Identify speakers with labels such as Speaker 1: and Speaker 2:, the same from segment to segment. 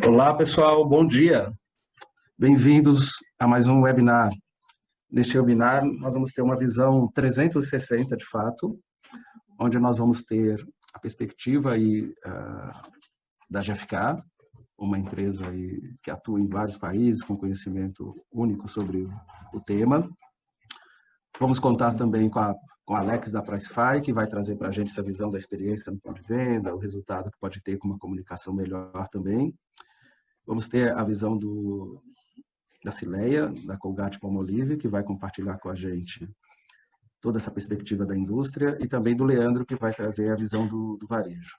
Speaker 1: Olá, pessoal, bom dia. Bem-vindos a mais um webinar. Neste webinar, nós vamos ter uma visão 360, de fato, onde nós vamos ter a perspectiva da GfK, uma empresa que atua em vários países, com conhecimento único sobre o tema. Vamos contar também com o Alex da Pricefy, que vai trazer para a gente essa visão da experiência no ponto de venda, o resultado que pode ter com uma comunicação melhor também. Vamos ter a visão da Cileia, da Colgate-Palmolive, que vai compartilhar com a gente toda essa perspectiva da indústria, e também do Leandro, que vai trazer a visão do varejo.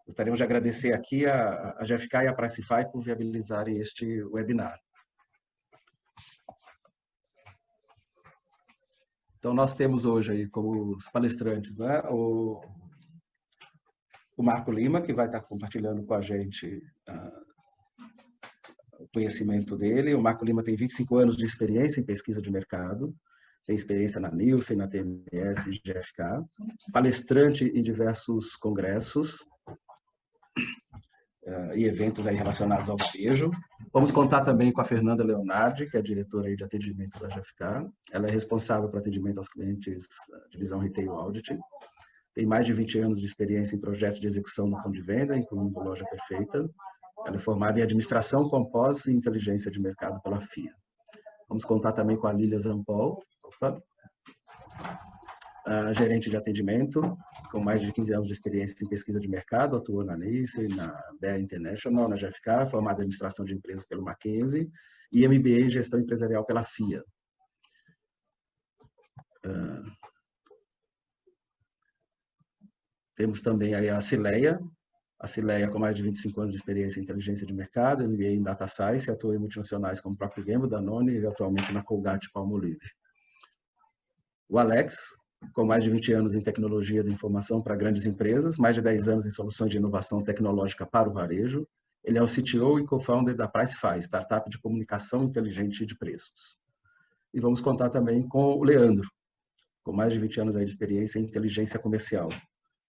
Speaker 1: Gostaríamos de agradecer aqui a GfK e a Pricefy por viabilizarem este webinar. Então, nós temos hoje aí como os palestrantes, né, o Marco Lima, que vai estar compartilhando com a gente o conhecimento dele. O Marco Lima tem 25 anos de experiência em pesquisa de mercado, tem experiência na Nielsen, na TMS e GfK, palestrante em diversos congressos e eventos aí relacionados ao varejo. Vamos contar também com a Fernanda Leonardi, que é diretora aí de atendimento da GfK. Ela é responsável por atendimento aos clientes da divisão Retail Audit. Tem mais de 20 anos de experiência em projetos de execução no ponto de venda, incluindo Loja Perfeita. Ela é formada em administração com pós e inteligência de mercado pela FIA. Vamos contar também com a Lília Zampol, gerente de atendimento, com mais de 15 anos de experiência em pesquisa de mercado, atuou na Nielsen, na BEA International, na GfK, formada em administração de empresas pelo Mackenzie e MBA em gestão empresarial pela FIA. Temos também aí a Cileia com mais de 25 anos de experiência em inteligência de mercado, MBA em Data Science, atua em multinacionais como Procter & Gamble, Danone e atualmente na Colgate-Palmolive. O Alex, com mais de 20 anos em tecnologia da informação para grandes empresas, mais de 10 anos em soluções de inovação tecnológica para o varejo. Ele é o CTO e co-founder da Pricefy, startup de comunicação inteligente de preços. E vamos contar também com o Leandro, com mais de 20 anos aí de experiência em inteligência comercial.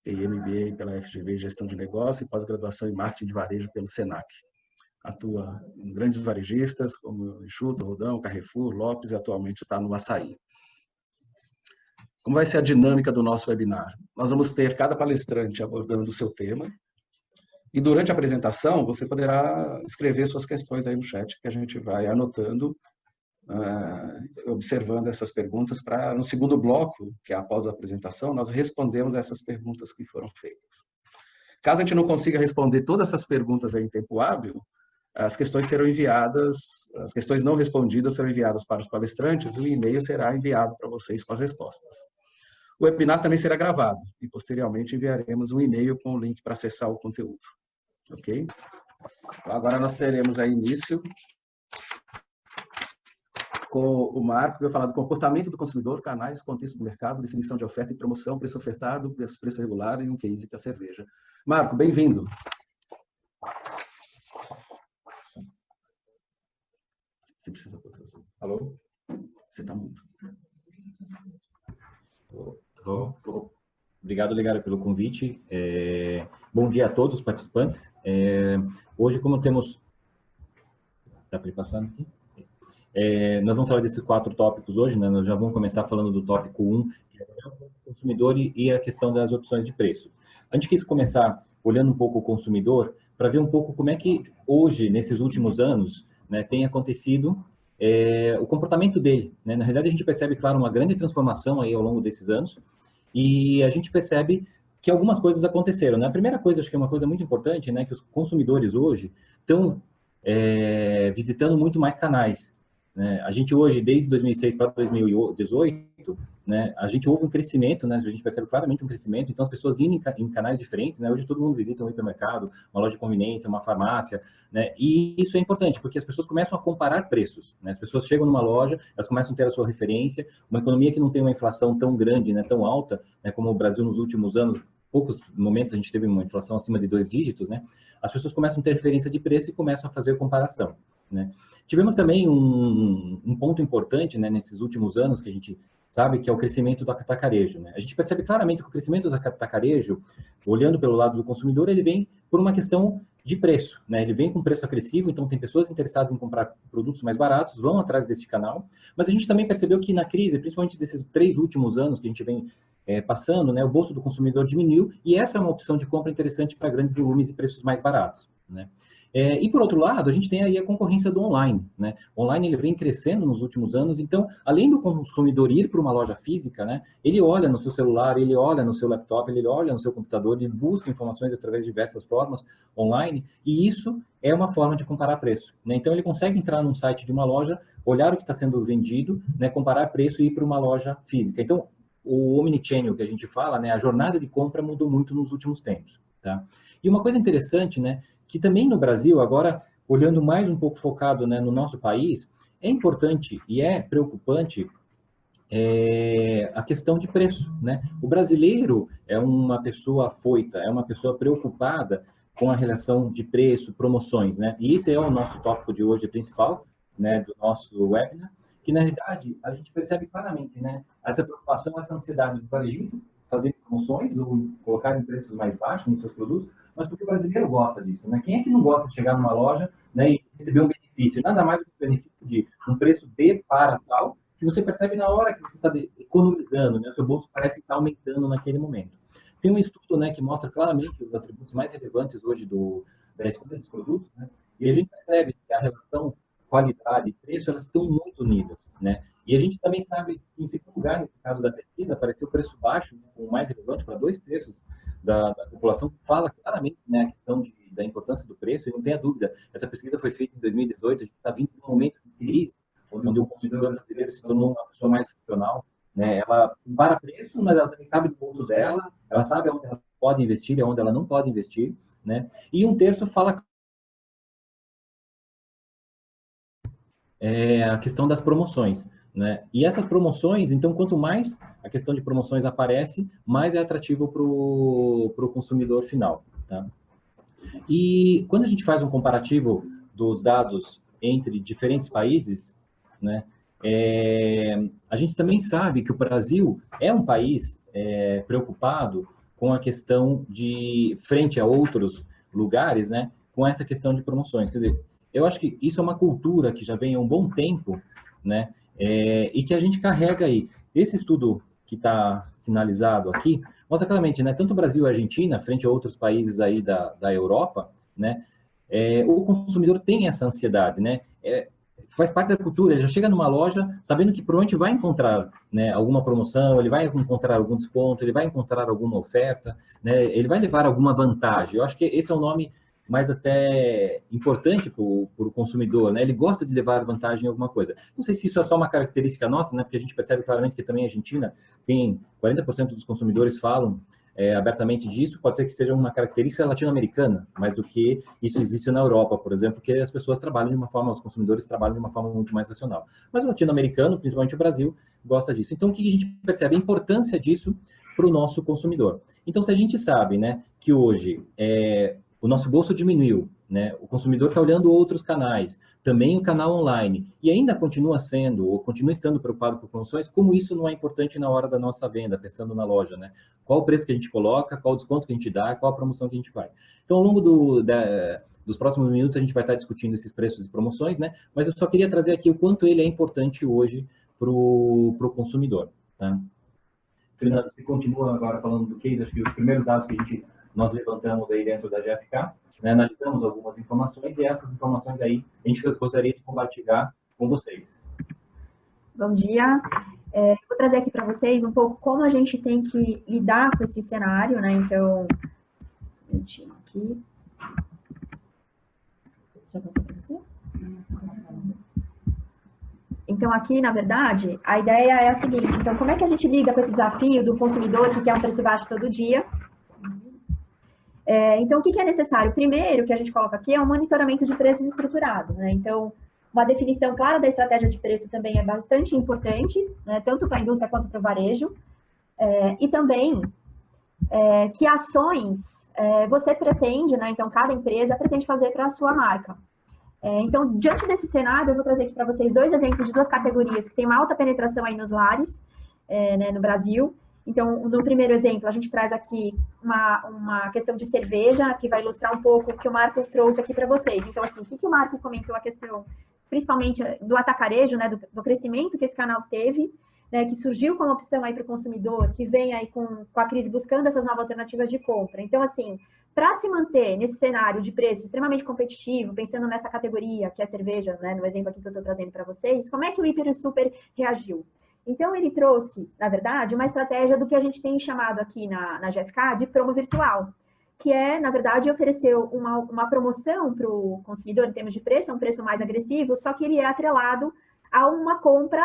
Speaker 1: Tem MBA pela FGV em gestão de negócio e pós-graduação em marketing de varejo pelo Senac. Atua em grandes varejistas como Enxuto, Rodão, Carrefour, Lopes e atualmente está no Açaí. Como vai ser a dinâmica do nosso webinar? Nós vamos ter cada palestrante abordando o seu tema e durante a apresentação você poderá escrever suas questões aí no chat que a gente vai anotando, observando essas perguntas para no segundo bloco, que é após a apresentação, nós respondemos essas perguntas que foram feitas. Caso a gente não consiga responder todas essas perguntas aí em tempo hábil, as questões serão enviadas, as questões não respondidas serão enviadas para os palestrantes e o e-mail será enviado para vocês com as respostas. O webinar também será gravado e, posteriormente, enviaremos um e-mail com o link para acessar o conteúdo. Ok? Agora nós teremos aí início com o Marco, que vai falar do comportamento do consumidor, canais, contexto do mercado, definição de oferta e promoção, preço ofertado, preço regular e um case que é a cerveja. Marco, bem-vindo. Você precisa...
Speaker 2: Alô?
Speaker 1: Você está mudo.
Speaker 2: Obrigado, Ligara, pelo convite. Bom dia a todos os participantes. Hoje, como temos... Está para ir passando aqui? Nós vamos falar desses 4 tópicos hoje, né? Nós já vamos começar falando do tópico 1, que é o consumidor e a questão das opções de preço. A gente quis começar olhando um pouco o consumidor para ver um pouco como é que hoje, nesses últimos anos, né, tem acontecido o comportamento dele, né? Na realidade, a gente percebe, claro, uma grande transformação aí ao longo desses anos e a gente percebe que algumas coisas aconteceram, né? A primeira coisa, acho que é uma coisa muito importante, né, que os consumidores hoje estão visitando muito mais canais, né? A gente hoje, desde 2006 para 2018, né, a gente houve um crescimento, né, a gente percebe claramente um crescimento, então as pessoas indo em canais diferentes, né, hoje todo mundo visita um hipermercado, uma loja de conveniência, uma farmácia, né, e isso é importante, porque as pessoas começam a comparar preços, né, as pessoas chegam numa loja, elas começam a ter a sua referência, uma economia que não tem uma inflação tão grande, né, tão alta, né, como o Brasil nos últimos anos, poucos momentos a gente teve uma inflação acima de 2 dígitos, né, as pessoas começam a ter referência de preço e começam a fazer comparação, né. Tivemos também um ponto importante, né, nesses últimos anos que a gente sabe, que é o crescimento do atacarejo, né? A gente percebe claramente que o crescimento do atacarejo, olhando pelo lado do consumidor, ele vem por uma questão de preço, né? Ele vem com preço agressivo, então tem pessoas interessadas em comprar produtos mais baratos, vão atrás desse canal, mas a gente também percebeu que na crise, principalmente desses 3 últimos anos que a gente vem passando, né, o bolso do consumidor diminuiu, e essa é uma opção de compra interessante para grandes volumes e preços mais baratos, né? E, por outro lado, a gente tem aí a concorrência do online, né? O online, ele vem crescendo nos últimos anos, então, além do consumidor ir para uma loja física, né, ele olha no seu celular, ele olha no seu laptop, ele olha no seu computador, ele busca informações através de diversas formas online, e isso é uma forma de comparar preço, né? Então, ele consegue entrar num site de uma loja, olhar o que está sendo vendido, né, comparar preço e ir para uma loja física. Então, o omnichannel que a gente fala, né, a jornada de compra mudou muito nos últimos tempos, tá? E uma coisa interessante, né, que também no Brasil, agora olhando mais um pouco focado, né, no nosso país, é importante e é preocupante a questão de preço, né? O brasileiro é uma pessoa afoita, é uma pessoa preocupada com a relação de preço, promoções, né? E esse é o nosso tópico de hoje principal, né, do nosso webinar, que na realidade a gente percebe claramente, né, essa preocupação, essa ansiedade dos varejistas fazer promoções ou colocar preços mais baixos nos seus produtos, mas porque o brasileiro gosta disso, né? Quem é que não gosta de chegar numa loja, né, e receber um benefício? Nada mais do que o benefício de um preço de para tal, que você percebe na hora que você está economizando, né? O seu bolso parece estar aumentando naquele momento. Tem um estudo, né, que mostra claramente os atributos mais relevantes hoje da escolha dos produtos, né? E a gente percebe que a relação qualidade e preço, elas estão muito unidas, né? E a gente também sabe que, em segundo lugar, nesse caso da pesquisa, apareceu o preço baixo, né, o mais relevante para 2/3 da população, fala claramente, né, a questão da importância do preço, e não tenha dúvida, essa pesquisa foi feita em 2018, a gente está vindo de um momento de crise, onde o consumidor brasileiro se tornou uma pessoa mais racional, né? Ela para preço, mas ela também sabe do bolso dela, ela sabe onde ela pode investir e onde ela não pode investir, né? E 1/3 fala a questão das promoções, né? E essas promoções, então, quanto mais a questão de promoções aparece, mais é atrativo para o consumidor final, tá? E quando a gente faz um comparativo dos dados entre diferentes países, né, a gente também sabe que o Brasil é um país preocupado com a questão de, frente a outros lugares, né, com essa questão de promoções. Quer dizer, eu acho que isso é uma cultura que já vem há um bom tempo, né, e que a gente carrega aí. Esse estudo que está sinalizado aqui mostra claramente, né, tanto o Brasil e a Argentina, frente a outros países aí da Europa, né, o consumidor tem essa ansiedade, né, faz parte da cultura, ele já chega numa loja sabendo que provavelmente vai encontrar, né, alguma promoção, ele vai encontrar algum desconto, ele vai encontrar alguma oferta, né, ele vai levar alguma vantagem. Eu acho que esse é o nome mais até importante para o consumidor, né? Ele gosta de levar vantagem em alguma coisa. Não sei se isso é só uma característica nossa, né? Porque a gente percebe claramente que também a Argentina tem 40% dos consumidores falam abertamente disso, pode ser que seja uma característica latino-americana, mais do que isso existe na Europa, por exemplo, porque as pessoas trabalham de uma forma, os consumidores trabalham de uma forma muito mais racional. Mas o latino-americano, principalmente o Brasil, gosta disso. Então, o que a gente percebe? A importância disso para o nosso consumidor. Então, se a gente sabe, né, que hoje o nosso bolso diminuiu, né? O consumidor está olhando outros canais, também o canal online, e ainda continua sendo, ou continua estando preocupado com promoções, como isso não é importante na hora da nossa venda, pensando na loja, né? Qual o preço que a gente coloca, qual o desconto que a gente dá, qual a promoção que a gente faz. Então, ao longo dos próximos minutos, a gente vai estar discutindo esses preços e promoções, né? Mas eu só queria trazer aqui o quanto ele é importante hoje para o consumidor, tá? Fernando, você continua agora falando do case, acho que os primeiros dados que nós levantamos aí dentro da GfK, né, analisamos algumas informações e essas informações aí a gente gostaria de compartilhar com vocês.
Speaker 3: Bom dia. Vou trazer aqui para vocês um pouco como a gente tem que lidar com esse cenário, né? Então, um minutinho aqui. Já passou para vocês? Então, aqui, na verdade, a ideia é a seguinte. Então, como é que a gente lida com esse desafio do consumidor que quer um preço baixo todo dia? Então, o que é necessário? Primeiro, que a gente coloca aqui é um monitoramento de preços estruturado, né? Então, uma definição clara da estratégia de preço também é bastante importante, né? Tanto para a indústria quanto para o varejo. E também que ações você pretende, né? Então, cada empresa pretende fazer para a sua marca. Então, diante desse cenário, eu vou trazer aqui para vocês 2 exemplos de 2 categorias que têm uma alta penetração aí nos lares, né, no Brasil. Então, no primeiro exemplo, a gente traz aqui uma questão de cerveja, que vai ilustrar um pouco o que o Marco trouxe aqui para vocês. Então, assim, o que o Marco comentou, a questão, principalmente do atacarejo, né, do crescimento que esse canal teve, né, que surgiu como opção aí para o consumidor, que vem aí com a crise buscando essas novas alternativas de compra. Então, assim, para se manter nesse cenário de preço extremamente competitivo, pensando nessa categoria, que é a cerveja, né, no exemplo aqui que eu estou trazendo para vocês, como é que o Hiper e o Super reagiu? Então, ele trouxe, na verdade, uma estratégia do que a gente tem chamado aqui na GFK de promo virtual, que é, na verdade, oferecer uma promoção para o consumidor em termos de preço, é um preço mais agressivo, só que ele é atrelado a uma compra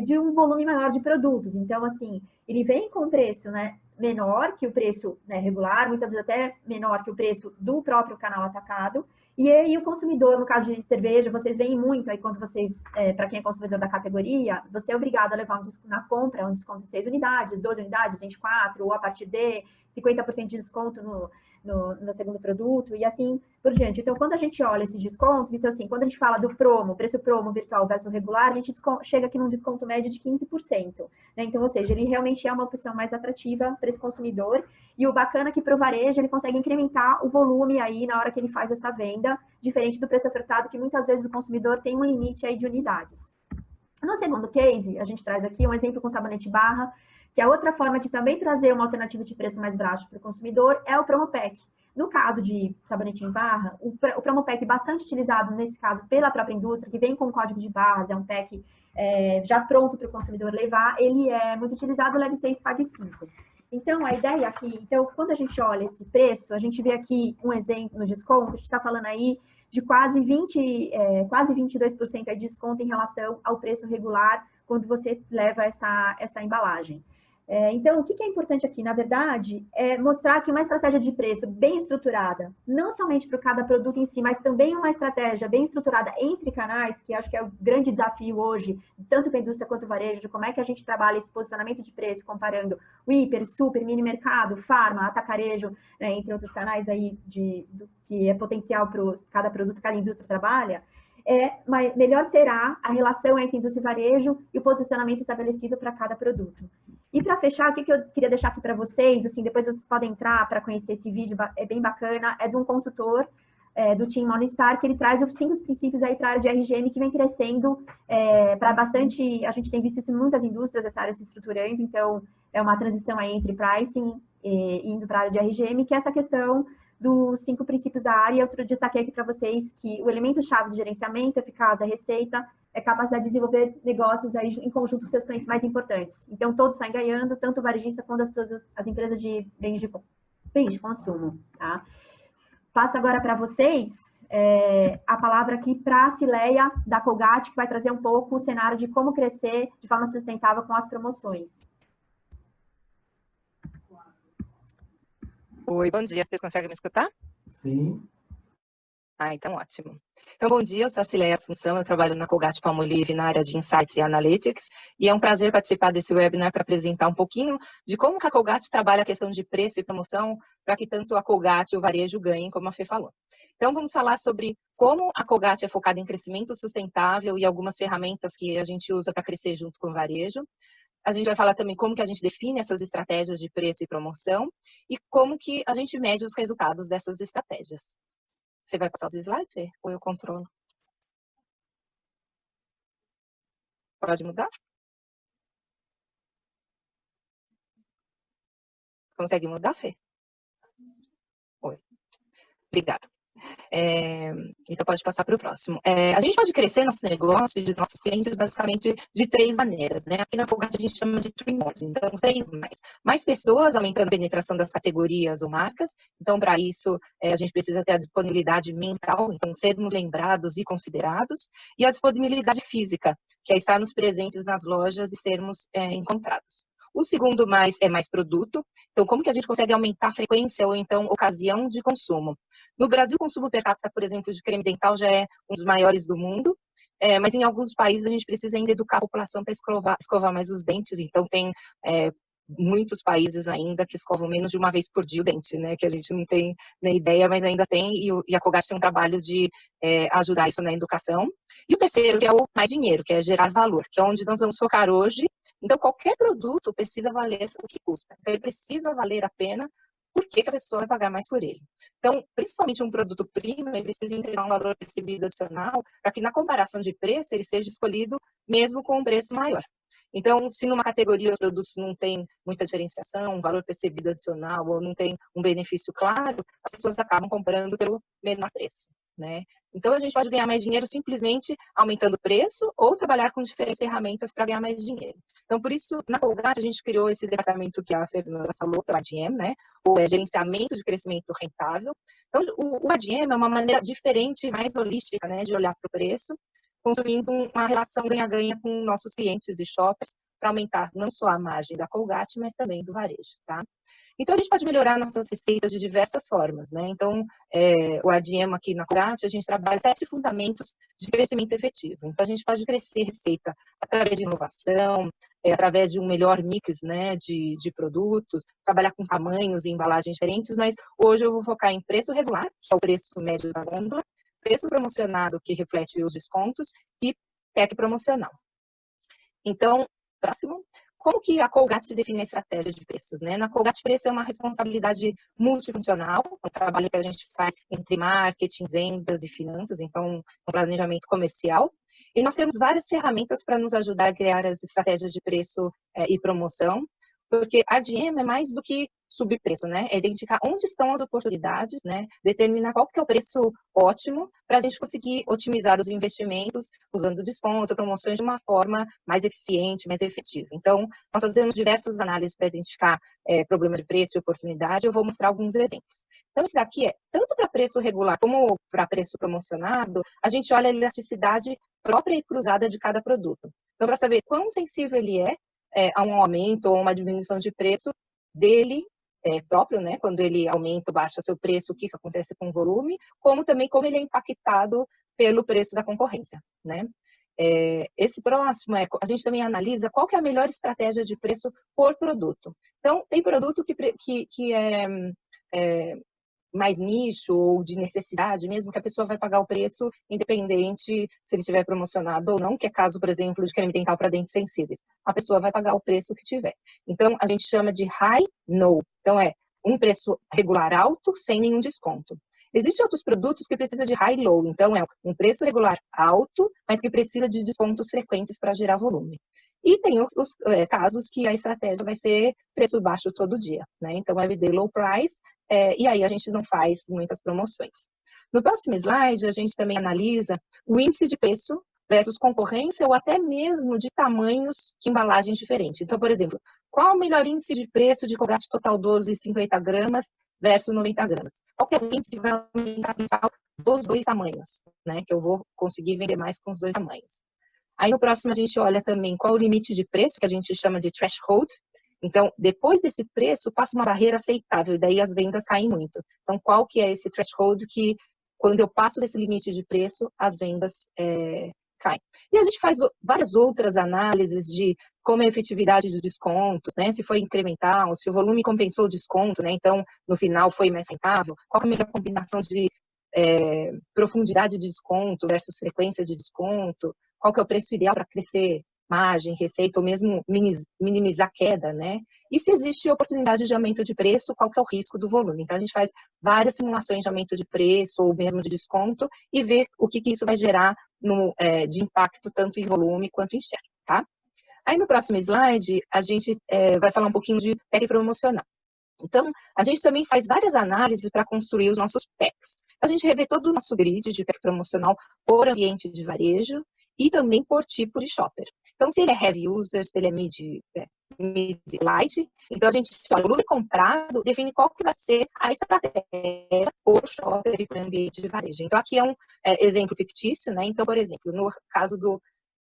Speaker 3: de um volume maior de produtos. Então, assim, ele vem com preço, né, menor que o preço, né, regular, muitas vezes até menor que o preço do próprio canal atacado. E aí o consumidor, no caso de cerveja, vocês veem muito aí quando vocês, para quem é consumidor da categoria, você é obrigado a levar na compra um desconto de 6 unidades, 12 unidades, 24, ou a partir de 50% de desconto no segundo produto, e assim por diante. Então, quando a gente olha esses descontos, então assim, quando a gente fala do promo, preço promo virtual versus regular, a gente chega aqui num desconto médio de 15%. Né? Então, ou seja, ele realmente é uma opção mais atrativa para esse consumidor, e o bacana é que para o varejo ele consegue incrementar o volume aí na hora que ele faz essa venda, diferente do preço ofertado, que muitas vezes o consumidor tem um limite aí de unidades. No segundo case, a gente traz aqui um exemplo com sabonete barra, que é outra forma de também trazer uma alternativa de preço mais baixo para o consumidor, é o Promo Pack. No caso de sabonete em barra, o Promo Pack bastante utilizado, nesse caso, pela própria indústria, que vem com código de barras, é um pack já pronto para o consumidor levar, ele é muito utilizado, leve 6, pague 5. Então, a ideia aqui, então, quando a gente olha esse preço, a gente vê aqui um exemplo no desconto, a gente está falando aí de quase 22% de desconto em relação ao preço regular quando você leva essa embalagem. Então, o que é importante aqui, na verdade, é mostrar que uma estratégia de preço bem estruturada, não somente para cada produto em si, mas também uma estratégia bem estruturada entre canais, que acho que é o grande desafio hoje, tanto para a indústria quanto o varejo, de como é que a gente trabalha esse posicionamento de preço, comparando o hiper, super, mini mercado, farma, atacarejo, né, entre outros canais aí do que é potencial para cada produto, cada indústria trabalha. Melhor será a relação entre indústria e varejo e o posicionamento estabelecido para cada produto. E para fechar, o que eu queria deixar aqui para vocês, assim, depois vocês podem entrar para conhecer esse vídeo, é bem bacana, é de um consultor do Team Morningstar, que ele traz os 5 princípios aí para a área de RGM, que vem crescendo para bastante, a gente tem visto isso em muitas indústrias, essa área se estruturando, então é uma transição aí entre pricing e indo para a área de RGM, que é essa questão dos 5 princípios da área. Eu destaquei aqui para vocês que o elemento-chave de gerenciamento eficaz da receita é a capacidade de desenvolver negócios aí em conjunto com seus clientes mais importantes. Então, todos saem ganhando, tanto o varejista quanto as empresas de bens de consumo. Tá? Passo agora para vocês a palavra aqui para a Cileia, da Colgate, que vai trazer um pouco o cenário de como crescer de forma sustentável com as promoções.
Speaker 4: Oi, bom dia. Vocês conseguem me escutar?
Speaker 2: Sim.
Speaker 4: Então ótimo. Então, bom dia, eu sou a Cileia Assunção, eu trabalho na Colgate-Palmolive na área de Insights e Analytics, e é um prazer participar desse webinar para apresentar um pouquinho de como que a Colgate trabalha a questão de preço e promoção para que tanto a Colgate e o varejo ganhem, como a Fê falou. Então, vamos falar sobre como a Colgate é focada em crescimento sustentável e algumas ferramentas que a gente usa para crescer junto com o varejo. A gente vai falar também como que a gente define essas estratégias de preço e promoção e como que a gente mede os resultados dessas estratégias. Você vai passar os slides, Fê? Ou eu controlo? Pode mudar? Consegue mudar, Fê? Oi. Obrigada. Então, pode passar para o próximo. A gente pode crescer nosso negócio e de nossos clientes basicamente de 3 maneiras, né? Aqui na Colgate a gente chama de 3 modes, então 3 mais. Mais pessoas, aumentando a penetração das categorias ou marcas. Então, para isso, a gente precisa ter a disponibilidade mental, então sermos lembrados e considerados, e a disponibilidade física, que é estarmos presentes nas lojas e sermos encontrados. O segundo mais é mais produto. Então, como que a gente consegue aumentar a frequência ou então ocasião de consumo? No Brasil, o consumo per capita, por exemplo, de creme dental já é um dos maiores do mundo, mas em alguns países a gente precisa ainda educar a população para escovar mais os dentes. Então, tem muitos países ainda que escovam menos de uma vez por dia o dente, né? Que a gente não tem nem ideia, mas ainda tem, e a Colgate tem um trabalho de ajudar isso na educação. E o terceiro, que é o mais dinheiro, que é gerar valor, que é onde nós vamos focar hoje. Então, qualquer produto precisa valer o que custa. Então, ele precisa valer a pena, por que a pessoa vai pagar mais por ele. Então, principalmente um produto premium, ele precisa entregar um valor percebido adicional, para que na comparação de preço, ele seja escolhido mesmo com um preço maior. Então, se numa categoria os produtos não têm muita diferenciação, um valor percebido adicional, ou não tem um benefício claro, as pessoas acabam comprando pelo menor preço, né? Então, a gente pode ganhar mais dinheiro simplesmente aumentando o preço ou trabalhar com diferentes ferramentas para ganhar mais dinheiro. Então, por isso, na Colgate, a gente criou esse departamento que a Fernanda falou, que é o ADM, né? O Gerenciamento de Crescimento Rentável. Então, o ADM é uma maneira diferente, mais holística, né, de olhar para o preço, construindo uma relação ganha-ganha com nossos clientes e shoppers para aumentar não só a margem da Colgate, mas também do varejo, tá? Então, a gente pode melhorar nossas receitas de diversas formas, né? Então, o ADM aqui na Colgate, a gente trabalha 7 fundamentos de crescimento efetivo. Então, a gente pode crescer receita através de inovação, através de um melhor mix, né, de produtos, trabalhar com tamanhos e embalagens diferentes, mas hoje eu vou focar em preço regular, que é o preço médio da gôndola, preço promocionado, que reflete os descontos, e pack promocional. Então, próximo. Como que a Colgate define a estratégia de preços, né? Na Colgate, preço é uma responsabilidade multifuncional, um trabalho que a gente faz entre marketing, vendas e finanças, então, um planejamento comercial. E nós temos várias ferramentas para nos ajudar a criar as estratégias de preço e promoção, porque a ADM é mais do que subpreço, né? É identificar onde estão as oportunidades, né? Determinar qual que é o preço ótimo para a gente conseguir otimizar os investimentos usando desconto, promoções de uma forma mais eficiente, mais efetiva. Então, nós fazemos diversas análises para identificar problemas de preço e oportunidade. Eu vou mostrar alguns exemplos. Então, esse daqui tanto para preço regular como para preço promocionado, a gente olha a elasticidade própria e cruzada de cada produto. Então, para saber quão sensível ele a um aumento ou uma diminuição de preço dele próprio, né? Quando ele aumenta ou baixa seu preço, o que acontece com o volume, como também como ele é impactado pelo preço da concorrência, né? Esse próximo a gente também analisa qual que é a melhor estratégia de preço por produto. Então, tem produto que é mais nicho ou de necessidade, mesmo que a pessoa vai pagar o preço independente se ele estiver promocionado ou não, que é caso, por exemplo, de creme dental para dentes sensíveis. A pessoa vai pagar o preço que tiver. Então, a gente chama de high no. Então, um preço regular alto sem nenhum desconto. Existem outros produtos que precisam de high low. Então, um preço regular alto, mas que precisa de descontos frequentes para gerar volume. E tem os casos que a estratégia vai ser preço baixo todo dia, né? Então, everyday low price, e aí a gente não faz muitas promoções. No próximo slide, a gente também analisa o índice de preço versus concorrência ou até mesmo de tamanhos de embalagens diferentes. Então, por exemplo, qual o melhor índice de preço de Colgate Total 12 50 gramas versus 90 gramas? Qual que é o índice que vai aumentar dos 2 tamanhos, né? Que eu vou conseguir vender mais com os 2 tamanhos. Aí no próximo a gente olha também qual o limite de preço, que a gente chama de threshold. Então, depois desse preço, passa uma barreira aceitável, e daí as vendas caem muito. Então, qual que é esse threshold que, quando eu passo desse limite de preço, as vendas caem? E a gente faz várias outras análises de como é a efetividade dos descontos, né? Se foi incremental, se o volume compensou o desconto, né? Então, no final foi mais rentável. Qual é a melhor combinação de profundidade de desconto versus frequência de desconto? Qual que é o preço ideal para crescer margem, receita, ou mesmo minimizar a queda, né? E se existe oportunidade de aumento de preço, qual que é o risco do volume? Então, a gente faz várias simulações de aumento de preço ou mesmo de desconto e vê o que isso vai gerar de impacto tanto em volume quanto em share, tá? Aí, no próximo slide, a gente vai falar um pouquinho de pack promocional. Então, a gente também faz várias análises para construir os nossos packs. Então, a gente revê todo o nosso grid de pack promocional por ambiente de varejo e também por tipo de shopper. Então, se ele é heavy user, se ele é mid light, então a gente olha o volume comprado, define qual que vai ser a estratégia por shopper e por ambiente de varejo. Então, aqui é um exemplo fictício, né? Então, por exemplo, no caso do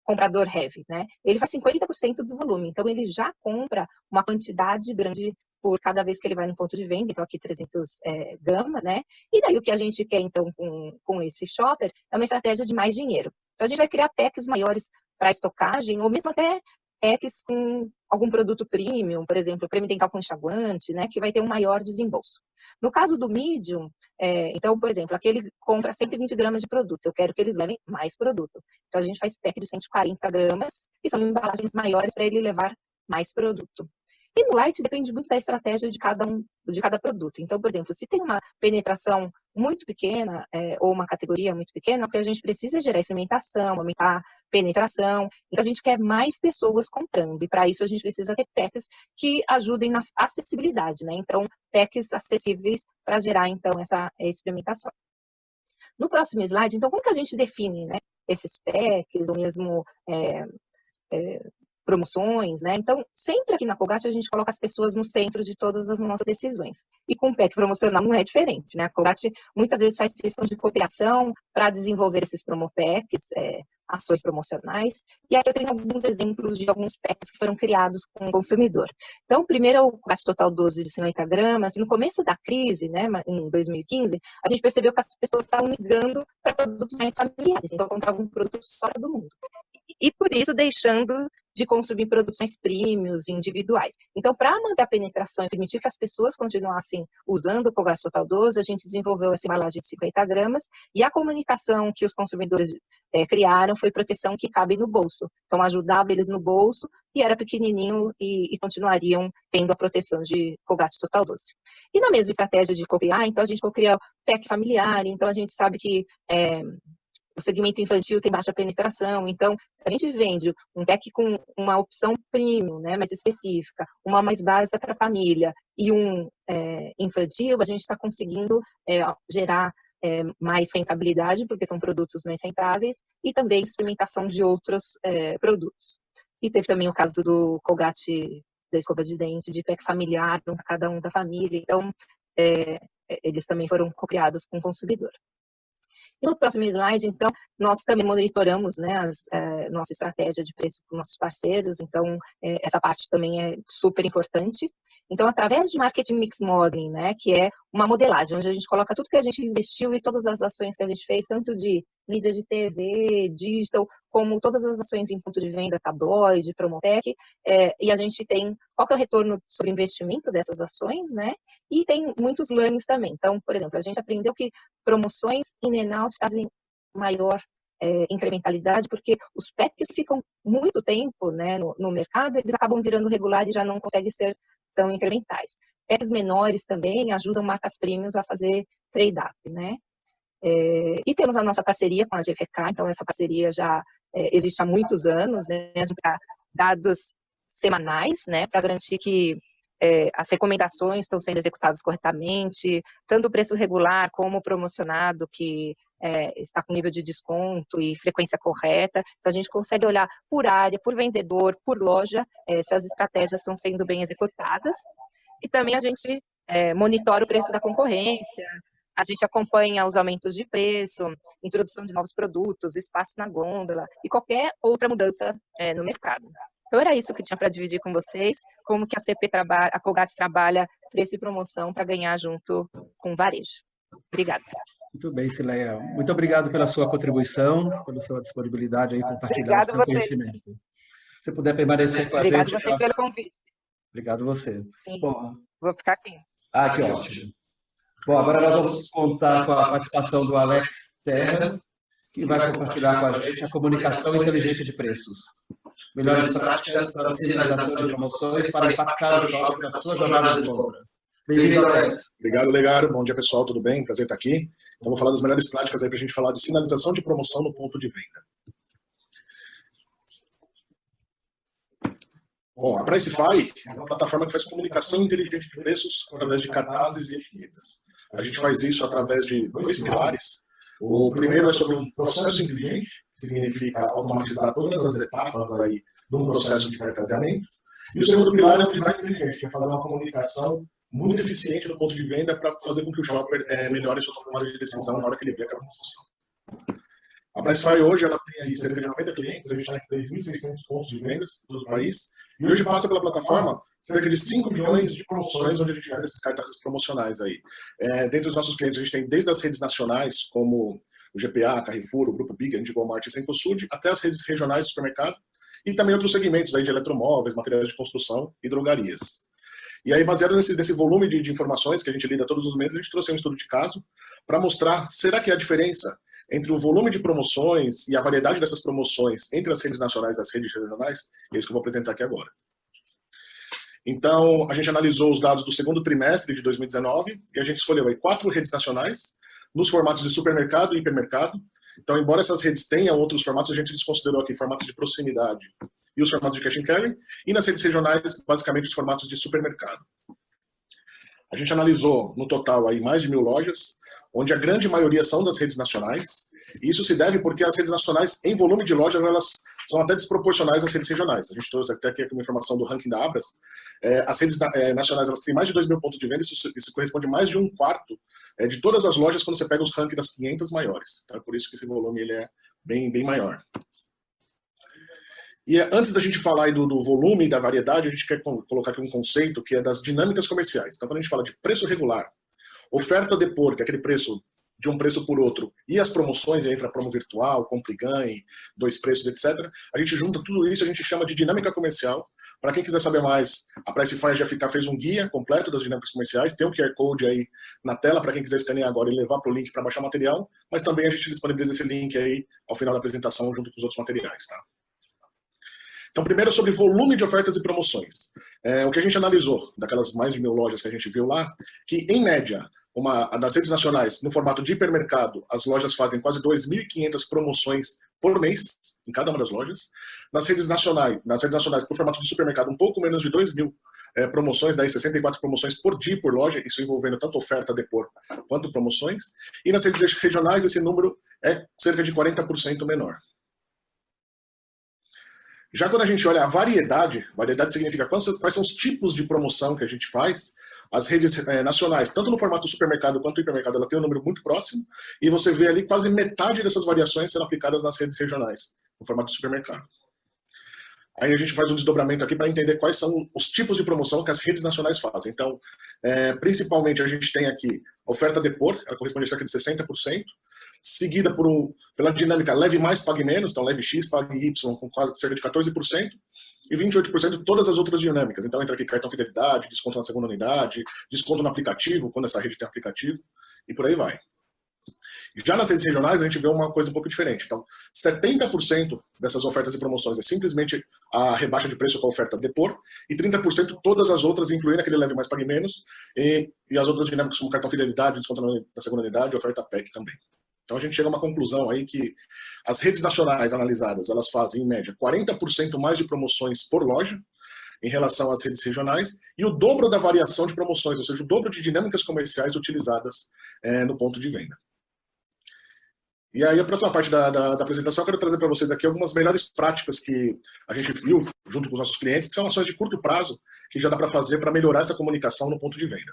Speaker 4: comprador heavy, né? Ele faz 50% do volume, então ele já compra uma quantidade grande por cada vez que ele vai no ponto de venda, então aqui 300 gramas, né? E daí o que a gente quer, então, com esse shopper é uma estratégia de mais dinheiro. Então, a gente vai criar packs maiores para estocagem, ou mesmo até packs com algum produto premium, por exemplo, creme dental com enxaguante, né, que vai ter um maior desembolso. No caso do medium, então, por exemplo, aquele compra 120 gramas de produto, eu quero que eles levem mais produto. Então, a gente faz pack de 140 gramas, que são embalagens maiores para ele levar mais produto. E no light depende muito da estratégia de cada produto. Então, por exemplo, se tem uma penetração muito pequena, ou uma categoria muito pequena, o que a gente precisa é gerar experimentação, aumentar a penetração. Então, a gente quer mais pessoas comprando. E para isso a gente precisa ter packs que ajudem na acessibilidade, né? Então, packs acessíveis para gerar, então, essa experimentação. No próximo slide, então, como que a gente define, né, esses packs, ou mesmo promoções, né? Então, sempre aqui na Colgate a gente coloca as pessoas no centro de todas as nossas decisões. E com o pack promocional não é diferente, né? A Colgate muitas vezes faz questão de cooperação para desenvolver esses promopacks, ações promocionais. E aqui eu tenho alguns exemplos de alguns packs que foram criados com o consumidor. Então, o primeiro é o Colgate Total 12 de 50 gramas. No começo da crise, né, em 2015, a gente percebeu que as pessoas estavam migrando para produtos mais familiares. Então, compravam um produto só do mundo. E por isso deixando de consumir produtos mais premiums, individuais. Então, para manter a penetração e permitir que as pessoas continuassem usando o Colgate Total 12, a gente desenvolveu essa embalagem de 50 gramas e a comunicação que os consumidores criaram foi proteção que cabe no bolso. Então, ajudava eles no bolso e era pequenininho e continuariam tendo a proteção de Colgate Total 12. E na mesma estratégia de cocriar, então a gente cocria pack familiar, então a gente sabe que o segmento infantil tem baixa penetração, então, se a gente vende um pack com uma opção premium, né, mais específica, uma mais básica para a família e um infantil, a gente está conseguindo gerar mais rentabilidade, porque são produtos mais rentáveis, e também experimentação de outros produtos. E teve também o caso do Colgate da escova de dente, de pack familiar, para cada um da família, então, eles também foram cocriados com o consumidor. E no próximo slide, então, nós também monitoramos, né, nossa estratégia de preço com nossos parceiros, então, essa parte também é super importante. Então, através de Marketing Mix Modeling, né, que é uma modelagem, onde a gente coloca tudo que a gente investiu e todas as ações que a gente fez, tanto de mídia de TV, digital, como todas as ações em ponto de venda, tabloide, promopack, e a gente tem qual que é o retorno sobre investimento dessas ações, né, e tem muitos learnings também. Então, por exemplo, a gente aprendeu que promoções in-and-out trazem maior incrementalidade, porque os packs que ficam muito tempo, né, no mercado, eles acabam virando regular e já não conseguem ser tão incrementais. Packs menores também ajudam marcas premiums a fazer trade-up, né? E temos a nossa parceria com a GFK, então essa parceria já existe há muitos anos, né? A gente dá dados semanais, né, para garantir que as recomendações estão sendo executadas corretamente, tanto o preço regular como o promocionado, que está com nível de desconto e frequência correta. Então, a gente consegue olhar por área, por vendedor, por loja, se as estratégias estão sendo bem executadas. E também a gente monitora o preço da concorrência, a gente acompanha os aumentos de preço, introdução de novos produtos, espaço na gôndola e qualquer outra mudança no mercado. Então, era isso que tinha para dividir com vocês, como que a Colgate trabalha preço e promoção para ganhar junto com o varejo. Obrigada.
Speaker 1: Muito bem, Cileia. Muito obrigado pela sua contribuição, pela sua disponibilidade em compartilhar o seu conhecimento. Se puder permanecer com a gente.
Speaker 4: Obrigado a vocês pelo convite.
Speaker 1: Obrigado a você.
Speaker 4: Sim,
Speaker 1: bom,
Speaker 4: vou ficar aqui.
Speaker 1: que ótimo. Bom, agora nós vamos contar com a participação do Alex Terra, que vai compartilhar com a gente a comunicação inteligente de preços. Melhores práticas para a sinalização de promoções para impactar o shopping na sua jornada de compra. Bem-vindo, Alex.
Speaker 5: Obrigado, Legaro. Bom dia, pessoal. Tudo bem? Prazer estar aqui. Então, vou falar das melhores práticas aí para a gente falar de sinalização de promoção no ponto de venda. Bom, a Pricify é uma plataforma que faz comunicação inteligente de preços através de cartazes e etiquetas. A gente faz isso através de 2 pilares. O primeiro é sobre um processo inteligente, que significa automatizar todas as etapas aí de um processo de cartazeamento. E o segundo pilar é um design inteligente, que é fazer uma comunicação muito eficiente no ponto de venda para fazer com que o shopper melhore sua tomada de decisão na hora que ele vê aquela promoção. A Pricify hoje ela tem aí cerca de 90 clientes, a gente está em 3.600 pontos de vendas em todo o país, e hoje passa pela plataforma cerca de 5 milhões de promoções onde a gente faz esses cartazes promocionais aí. Dentro dos nossos clientes, a gente tem desde as redes nacionais, como o GPA, Carrefour, o Grupo Big, a gente Walmart e Cencosud, até as redes regionais de supermercado, e também outros segmentos aí de eletromóveis, materiais de construção e drogarias. E aí, baseado nesse volume de informações que a gente lida todos os meses, a gente trouxe um estudo de caso para mostrar, será que há diferença entre o volume de promoções e a variedade dessas promoções entre as redes nacionais e as redes regionais? É isso que eu vou apresentar aqui agora. Então, a gente analisou os dados do segundo trimestre de 2019 e a gente escolheu aí 4 redes nacionais nos formatos de supermercado e hipermercado. Então, embora essas redes tenham outros formatos, a gente desconsiderou aqui formatos de proximidade e os formatos de cash and carry, e nas redes regionais, basicamente, os formatos de supermercado. A gente analisou, no total, aí, mais de 1.000 lojas, onde a grande maioria são das redes nacionais, e isso se deve porque as redes nacionais, em volume de lojas, elas são até desproporcionais às redes regionais. A gente trouxe até aqui uma informação do ranking da Abras. As redes nacionais, elas têm mais de 2.000 pontos de venda, isso corresponde a mais de 1/4 de todas as lojas quando você pega os rankings das 500 maiores. Então, é por isso que esse volume ele é bem maior. E antes da gente falar aí do volume e da variedade, a gente quer colocar aqui um conceito que é das dinâmicas comerciais. Então, quando a gente fala de preço regular, oferta depor, que é aquele preço de um preço por outro, e as promoções, entra promo virtual, compre e ganhe, 2 preços, etc. A gente junta tudo isso, a gente chama de dinâmica comercial. Para quem quiser saber mais, a Pricefy já fez um guia completo das dinâmicas comerciais, tem um QR Code aí na tela para quem quiser escanear agora e levar para o link para baixar o material, mas também a gente disponibiliza esse link aí ao final da apresentação junto com os outros materiais, tá? Então, primeiro sobre volume de ofertas e promoções. O que a gente analisou, daquelas mais de 1.000 lojas que a gente viu lá, que em média, das redes nacionais, no formato de hipermercado, as lojas fazem quase 2.500 promoções por mês, em cada uma das lojas. Nas redes nacionais, por formato de supermercado, um pouco menos de 2.000 promoções, daí 64 promoções por dia por loja, isso envolvendo tanto oferta depor quanto promoções. E nas redes regionais, esse número é cerca de 40% menor. Já quando a gente olha a variedade significa quais são os tipos de promoção que a gente faz. As redes nacionais, tanto no formato supermercado quanto hipermercado, ela tem um número muito próximo, e você vê ali quase metade dessas variações sendo aplicadas nas redes regionais, no formato supermercado. Aí a gente faz um desdobramento aqui para entender quais são os tipos de promoção que as redes nacionais fazem. Então, principalmente a gente tem aqui a oferta depor, ela corresponde a cerca de 60%, seguida pela dinâmica leve mais, pague menos, então leve X, pague Y, com cerca de 14%, e 28% todas as outras dinâmicas. Então entra aqui cartão fidelidade, desconto na segunda unidade, desconto no aplicativo, quando essa rede tem aplicativo, e por aí vai. Já nas redes regionais, a gente vê uma coisa um pouco diferente. Então, 70% dessas ofertas e promoções é simplesmente a rebaixa de preço com a oferta depor, e 30% todas as outras, incluindo aquele leve mais, pague menos, e as outras dinâmicas como cartão fidelidade, desconto na segunda unidade, oferta PEC também. Então, a gente chega a uma conclusão aí que as redes nacionais analisadas, elas fazem, em média, 40% mais de promoções por loja em relação às redes regionais e o dobro da variação de promoções, ou seja, o dobro de dinâmicas comerciais utilizadas no ponto de venda. E aí, a próxima parte da apresentação, eu quero trazer para vocês aqui algumas melhores práticas que a gente viu junto com os nossos clientes, que são ações de curto prazo, que já dá para fazer para melhorar essa comunicação no ponto de venda.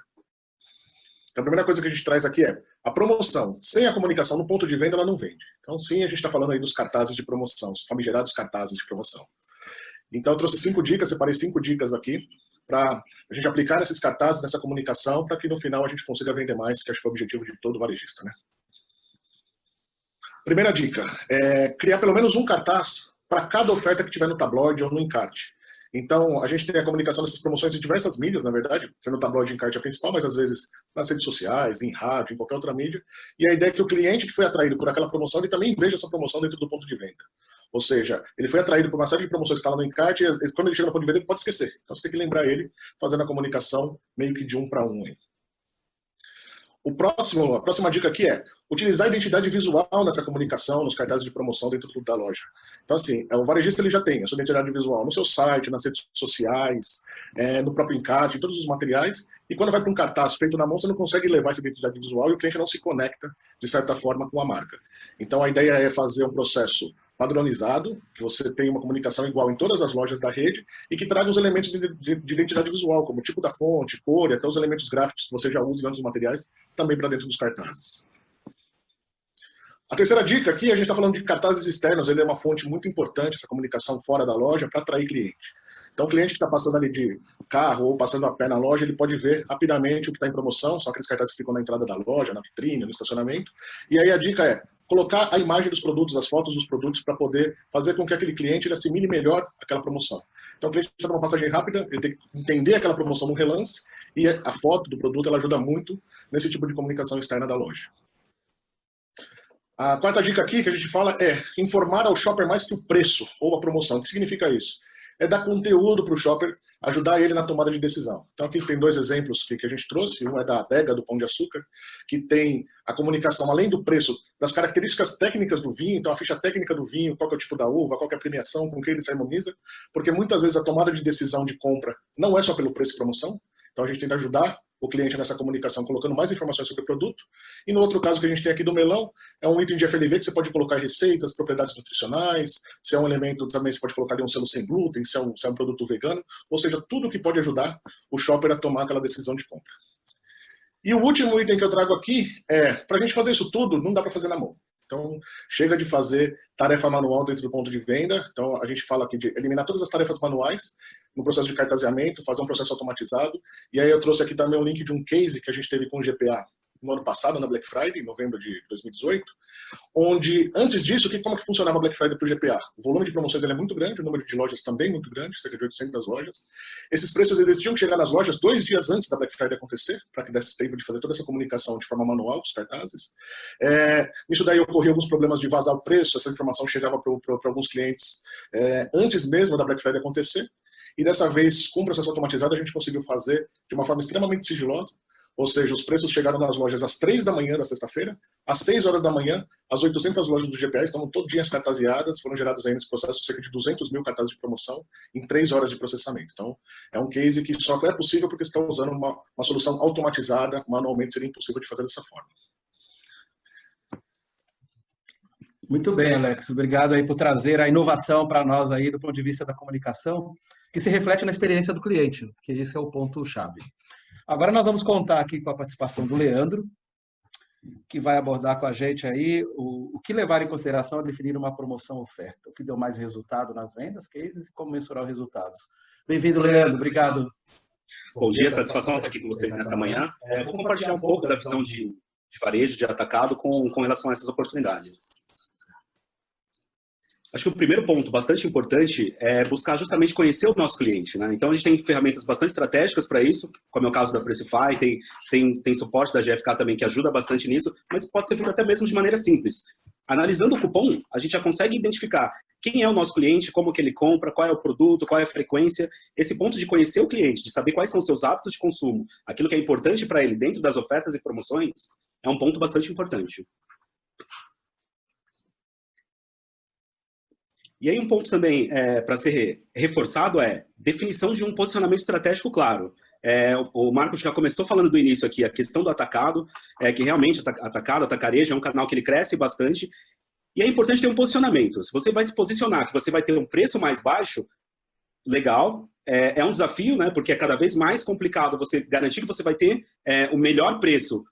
Speaker 5: Então, a primeira coisa que a gente traz aqui é a promoção. Sem a comunicação no ponto de venda, ela não vende. Então, sim, a gente está falando aí dos cartazes de promoção, os famigerados cartazes de promoção. Então, eu trouxe 5 dicas, separei 5 dicas aqui, para a gente aplicar nesses cartazes, nessa comunicação, para que no final a gente consiga vender mais, que acho que é o objetivo de todo varejista, né? Primeira dica, criar pelo menos um cartaz para cada oferta que tiver no tabloide ou no encarte. Então, a gente tem a comunicação dessas promoções em diversas mídias, na verdade, sendo o tabloide e encarte a principal, mas às vezes nas redes sociais, em rádio, em qualquer outra mídia. E a ideia é que o cliente que foi atraído por aquela promoção, ele também veja essa promoção dentro do ponto de venda. Ou seja, ele foi atraído por uma série de promoções que está lá no encarte, e quando ele chega no ponto de venda, ele pode esquecer. Então, você tem que lembrar ele, fazendo a comunicação meio que de 1 para 1. A próxima dica aqui é utilizar a identidade visual nessa comunicação, nos cartazes de promoção dentro da loja. Então, assim, o varejista ele já tem a sua identidade visual no seu site, nas redes sociais, no próprio encarte, em todos os materiais, e quando vai para um cartaz feito na mão, você não consegue levar essa identidade visual e o cliente não se conecta, de certa forma, com a marca. Então, a ideia é fazer um processo padronizado, que você tenha uma comunicação igual em todas as lojas da rede e que traga os elementos de identidade visual, como o tipo da fonte, cor e até os elementos gráficos que você já usa em outros materiais, também para dentro dos cartazes. A terceira dica aqui, a gente está falando de cartazes externos, ele é uma fonte muito importante, essa comunicação fora da loja, para atrair cliente. Então, o cliente que está passando ali de carro ou passando a pé na loja, ele pode ver rapidamente o que está em promoção, são aqueles cartazes que ficam na entrada da loja, na vitrine, no estacionamento. E aí a dica é, colocar a imagem dos produtos, as fotos dos produtos, para poder fazer com que aquele cliente ele assimile melhor aquela promoção. Então, o cliente está numa passagem rápida, ele tem que entender aquela promoção no relance, e a foto do produto ela ajuda muito nesse tipo de comunicação externa da loja. A quarta dica aqui que a gente fala é informar ao shopper mais que o preço ou a promoção. O que significa isso? É dar conteúdo para o shopper, ajudar ele na tomada de decisão. Então aqui tem 2 exemplos que a gente trouxe, um é da adega do Pão de Açúcar, que tem a comunicação, além do preço, das características técnicas do vinho, então a ficha técnica do vinho, qual que é o tipo da uva, qual que é a premiação, com quem ele se harmoniza, porque muitas vezes a tomada de decisão de compra não é só pelo preço e promoção, então a gente tenta ajudar o cliente nessa comunicação, colocando mais informações sobre o produto. E no outro caso que a gente tem aqui do melão, é um item de FLV que você pode colocar receitas, propriedades nutricionais, se é um elemento também você pode colocar ali um selo sem glúten, se é um produto vegano, ou seja, tudo que pode ajudar o shopper a tomar aquela decisão de compra. E o último item que eu trago aqui é, para a gente fazer isso tudo, não dá para fazer na mão. Então, chega de fazer tarefa manual dentro do ponto de venda. Então, a gente fala aqui de eliminar todas as tarefas manuais no processo de cartaseamento, fazer um processo automatizado. E aí eu trouxe aqui também um link de um case que a gente teve com o GPA no ano passado, na Black Friday, em novembro de 2018, onde, antes disso, como que funcionava a Black Friday para o GPA? O volume de promoções é muito grande, o número de lojas também muito grande, cerca de 800 lojas. Esses preços eles tinham que chegar nas lojas 2 dias antes da Black Friday acontecer, para que desse tempo de fazer toda essa comunicação de forma manual, os cartazes. Nisso daí ocorriam alguns problemas de vazar o preço, essa informação chegava para alguns clientes antes mesmo da Black Friday acontecer, e dessa vez, com o processo automatizado, a gente conseguiu fazer de uma forma extremamente sigilosa. Ou seja, os preços chegaram nas lojas às 3 da manhã da sexta-feira, às 6 horas da manhã, as 800 lojas do GPA estavam todinhas cartaseadas, foram gerados aí nesse processo cerca de 200 mil cartazes de promoção em 3 horas de processamento. Então, é um case que só foi possível porque está usando uma solução automatizada, manualmente seria impossível de fazer dessa forma.
Speaker 1: Muito bem, Alex. Obrigado aí por trazer a inovação para nós aí do ponto de vista da comunicação, que se reflete na experiência do cliente, que esse é o ponto-chave. Agora nós vamos contar aqui com a participação do Leandro, que vai abordar com a gente aí o que levar em consideração a definir uma promoção oferta, o que deu mais resultado nas vendas, cases e como mensurar os resultados. Bem-vindo, Leandro. Obrigado.
Speaker 6: Bom dia, satisfação estar aqui com vocês nessa manhã. Vou compartilhar um pouco da visão de varejo, de atacado, com relação a essas oportunidades. Acho que o primeiro ponto bastante importante é buscar justamente conhecer o nosso cliente, né? Então, a gente tem ferramentas bastante estratégicas para isso, como é o caso da Pricify, tem suporte da GFK também que ajuda bastante nisso, mas pode ser feito até mesmo de maneira simples. Analisando o cupom, a gente já consegue identificar quem é o nosso cliente, como que ele compra, qual é o produto, qual é a frequência. Esse ponto de conhecer o cliente, de saber quais são os seus hábitos de consumo, aquilo que é importante para ele dentro das ofertas e promoções, é um ponto bastante importante. E aí um ponto também para ser reforçado é definição de um posicionamento estratégico claro. O Marcos já começou falando do início aqui, a questão do atacado, que realmente atacado, atacarejo é um canal que ele cresce bastante, e é importante ter um posicionamento. Se você vai se posicionar, que você vai ter um preço mais baixo, legal, é um desafio, né, porque é cada vez mais complicado você garantir que você vai ter o melhor preço,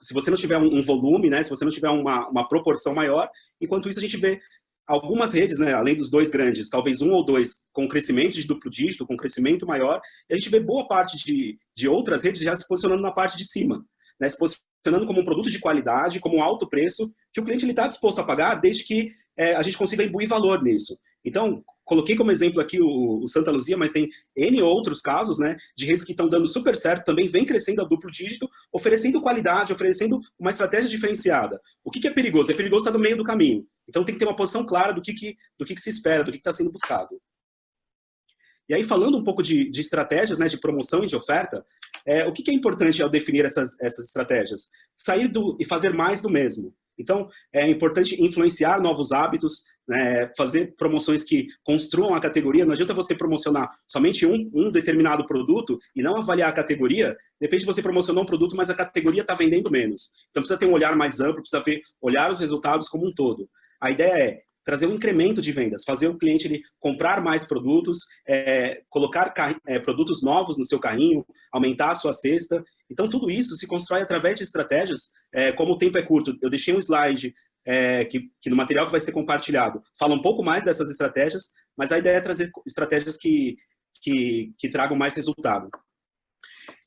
Speaker 6: se você não tiver um volume, né, se você não tiver uma proporção maior. Enquanto isso a gente vê algumas redes, né, além dos 2 grandes, talvez 1 ou 2 com crescimento de duplo dígito, com crescimento maior, e a gente vê boa parte de outras redes já se posicionando na parte de cima, né, se posicionando como um produto de qualidade, como um alto preço, que o cliente está disposto a pagar desde que a gente consiga imbuir valor nisso. Então, coloquei como exemplo aqui o Santa Luzia, mas tem N outros casos, né, de redes que estão dando super certo, também vem crescendo a duplo dígito, oferecendo qualidade, oferecendo uma estratégia diferenciada. O que é perigoso? É perigoso estar no meio do caminho. Então tem que ter uma posição clara do que se espera, do que está sendo buscado. E aí, falando um pouco de estratégias, né, de promoção e de oferta, o que é importante ao definir essas estratégias? Sair e fazer mais do mesmo. Então, é importante influenciar novos hábitos, né, fazer promoções que construam a categoria. Não adianta você promocionar somente um determinado produto e não avaliar a categoria. De repente, você promocionou um produto, mas a categoria está vendendo menos. Então, precisa ter um olhar mais amplo, precisa olhar os resultados como um todo. A ideia é trazer um incremento de vendas, fazer o cliente ele comprar mais produtos, colocar produtos novos no seu carrinho, aumentar a sua cesta. Então, tudo isso se constrói através de estratégias, como o tempo é curto. Eu deixei um slide que no material que vai ser compartilhado fala um pouco mais dessas estratégias, mas a ideia é trazer estratégias que tragam mais resultado.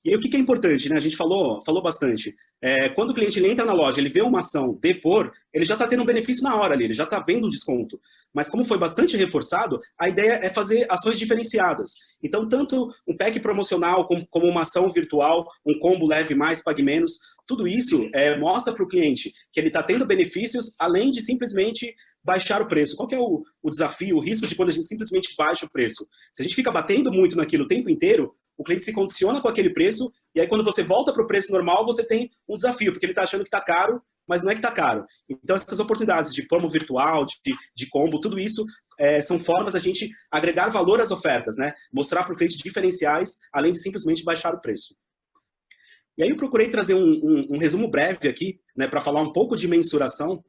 Speaker 6: E aí, o que é importante, né? A gente falou bastante. Quando o cliente ele entra na loja, ele vê uma ação depor, ele já está tendo um benefício na hora ali, ele já está vendo um desconto. Mas como foi bastante reforçado, a ideia é fazer ações diferenciadas. Então, tanto um pack promocional como uma ação virtual, um combo leve mais, pague menos, tudo isso mostra para o cliente que ele está tendo benefícios além de simplesmente baixar o preço. Qual que é o desafio, o risco de quando a gente simplesmente baixa o preço? Se a gente fica batendo muito naquilo o tempo inteiro, o cliente se condiciona com aquele preço, e aí quando você volta para o preço normal, você tem um desafio, porque ele está achando que está caro, mas não é que está caro. Então, essas oportunidades de promo virtual, de combo, tudo isso são formas da gente agregar valor às ofertas, né? Mostrar para o cliente diferenciais, além de simplesmente baixar o preço. E aí eu procurei trazer um resumo breve aqui, né, para falar um pouco de mensuração.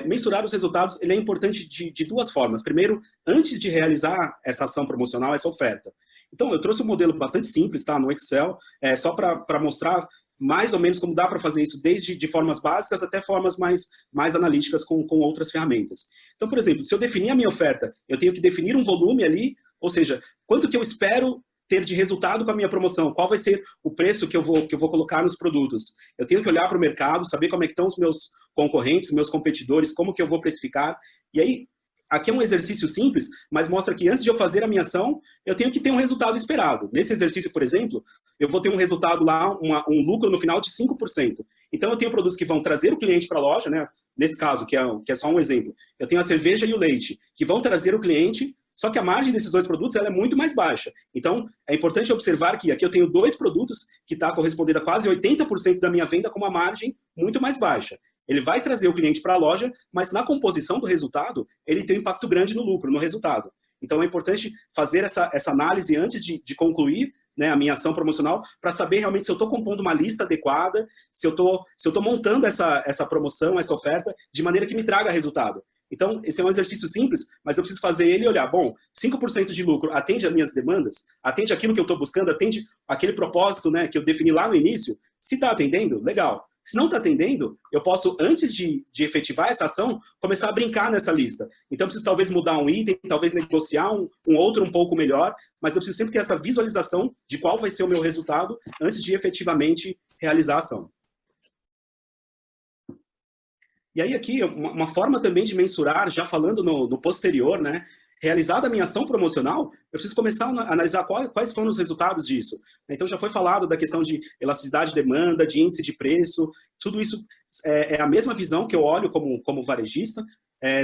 Speaker 6: Mensurar os resultados ele é importante de duas formas. Primeiro, antes de realizar essa ação promocional, essa oferta. Então, eu trouxe um modelo bastante simples, tá, no Excel, só para mostrar mais ou menos como dá para fazer isso, desde de formas básicas até formas mais analíticas com outras ferramentas. Então, por exemplo, se eu definir a minha oferta, eu tenho que definir um volume ali, ou seja, quanto que eu espero ter de resultado com a minha promoção, qual vai ser o preço que eu vou colocar nos produtos. Eu tenho que olhar para o mercado, saber como é que estão os meus concorrentes, meus competidores, como que eu vou precificar. E aí, aqui é um exercício simples, mas mostra que antes de eu fazer a minha ação, eu tenho que ter um resultado esperado. Nesse exercício, por exemplo, eu vou ter um resultado lá, um lucro no final de 5%. Então, eu tenho produtos que vão trazer o cliente para a loja, né? Nesse caso, que é só um exemplo. Eu tenho a cerveja e o leite, que vão trazer o cliente, só que a margem desses dois produtos ela é muito mais baixa. Então, é importante observar que aqui eu tenho dois produtos que está correspondendo a quase 80% da minha venda com uma margem muito mais baixa. Ele vai trazer o cliente para a loja, mas na composição do resultado, ele tem um impacto grande no lucro, no resultado. Então, é importante fazer essa análise antes de concluir, né, a minha ação promocional, para saber realmente se eu estou compondo uma lista adequada, se eu estou montando essa promoção, essa oferta, de maneira que me traga resultado. Então, esse é um exercício simples, mas eu preciso fazer ele e olhar, bom, 5% de lucro atende às minhas demandas? Atende aquilo que eu estou buscando? Atende aquele propósito, né, que eu defini lá no início? Se está atendendo, legal. Se não está atendendo, eu posso, antes de efetivar essa ação, começar a brincar nessa lista. Então, eu preciso talvez mudar um item, talvez negociar um outro um pouco melhor, mas eu preciso sempre ter essa visualização de qual vai ser o meu resultado antes de efetivamente realizar a ação. E aí aqui, uma forma também de mensurar, já falando no posterior, né? Realizada a minha ação promocional, eu preciso começar a analisar quais foram os resultados disso. Então, já foi falado da questão de elasticidade de demanda, de índice de preço, tudo isso é a mesma visão que eu olho como varejista,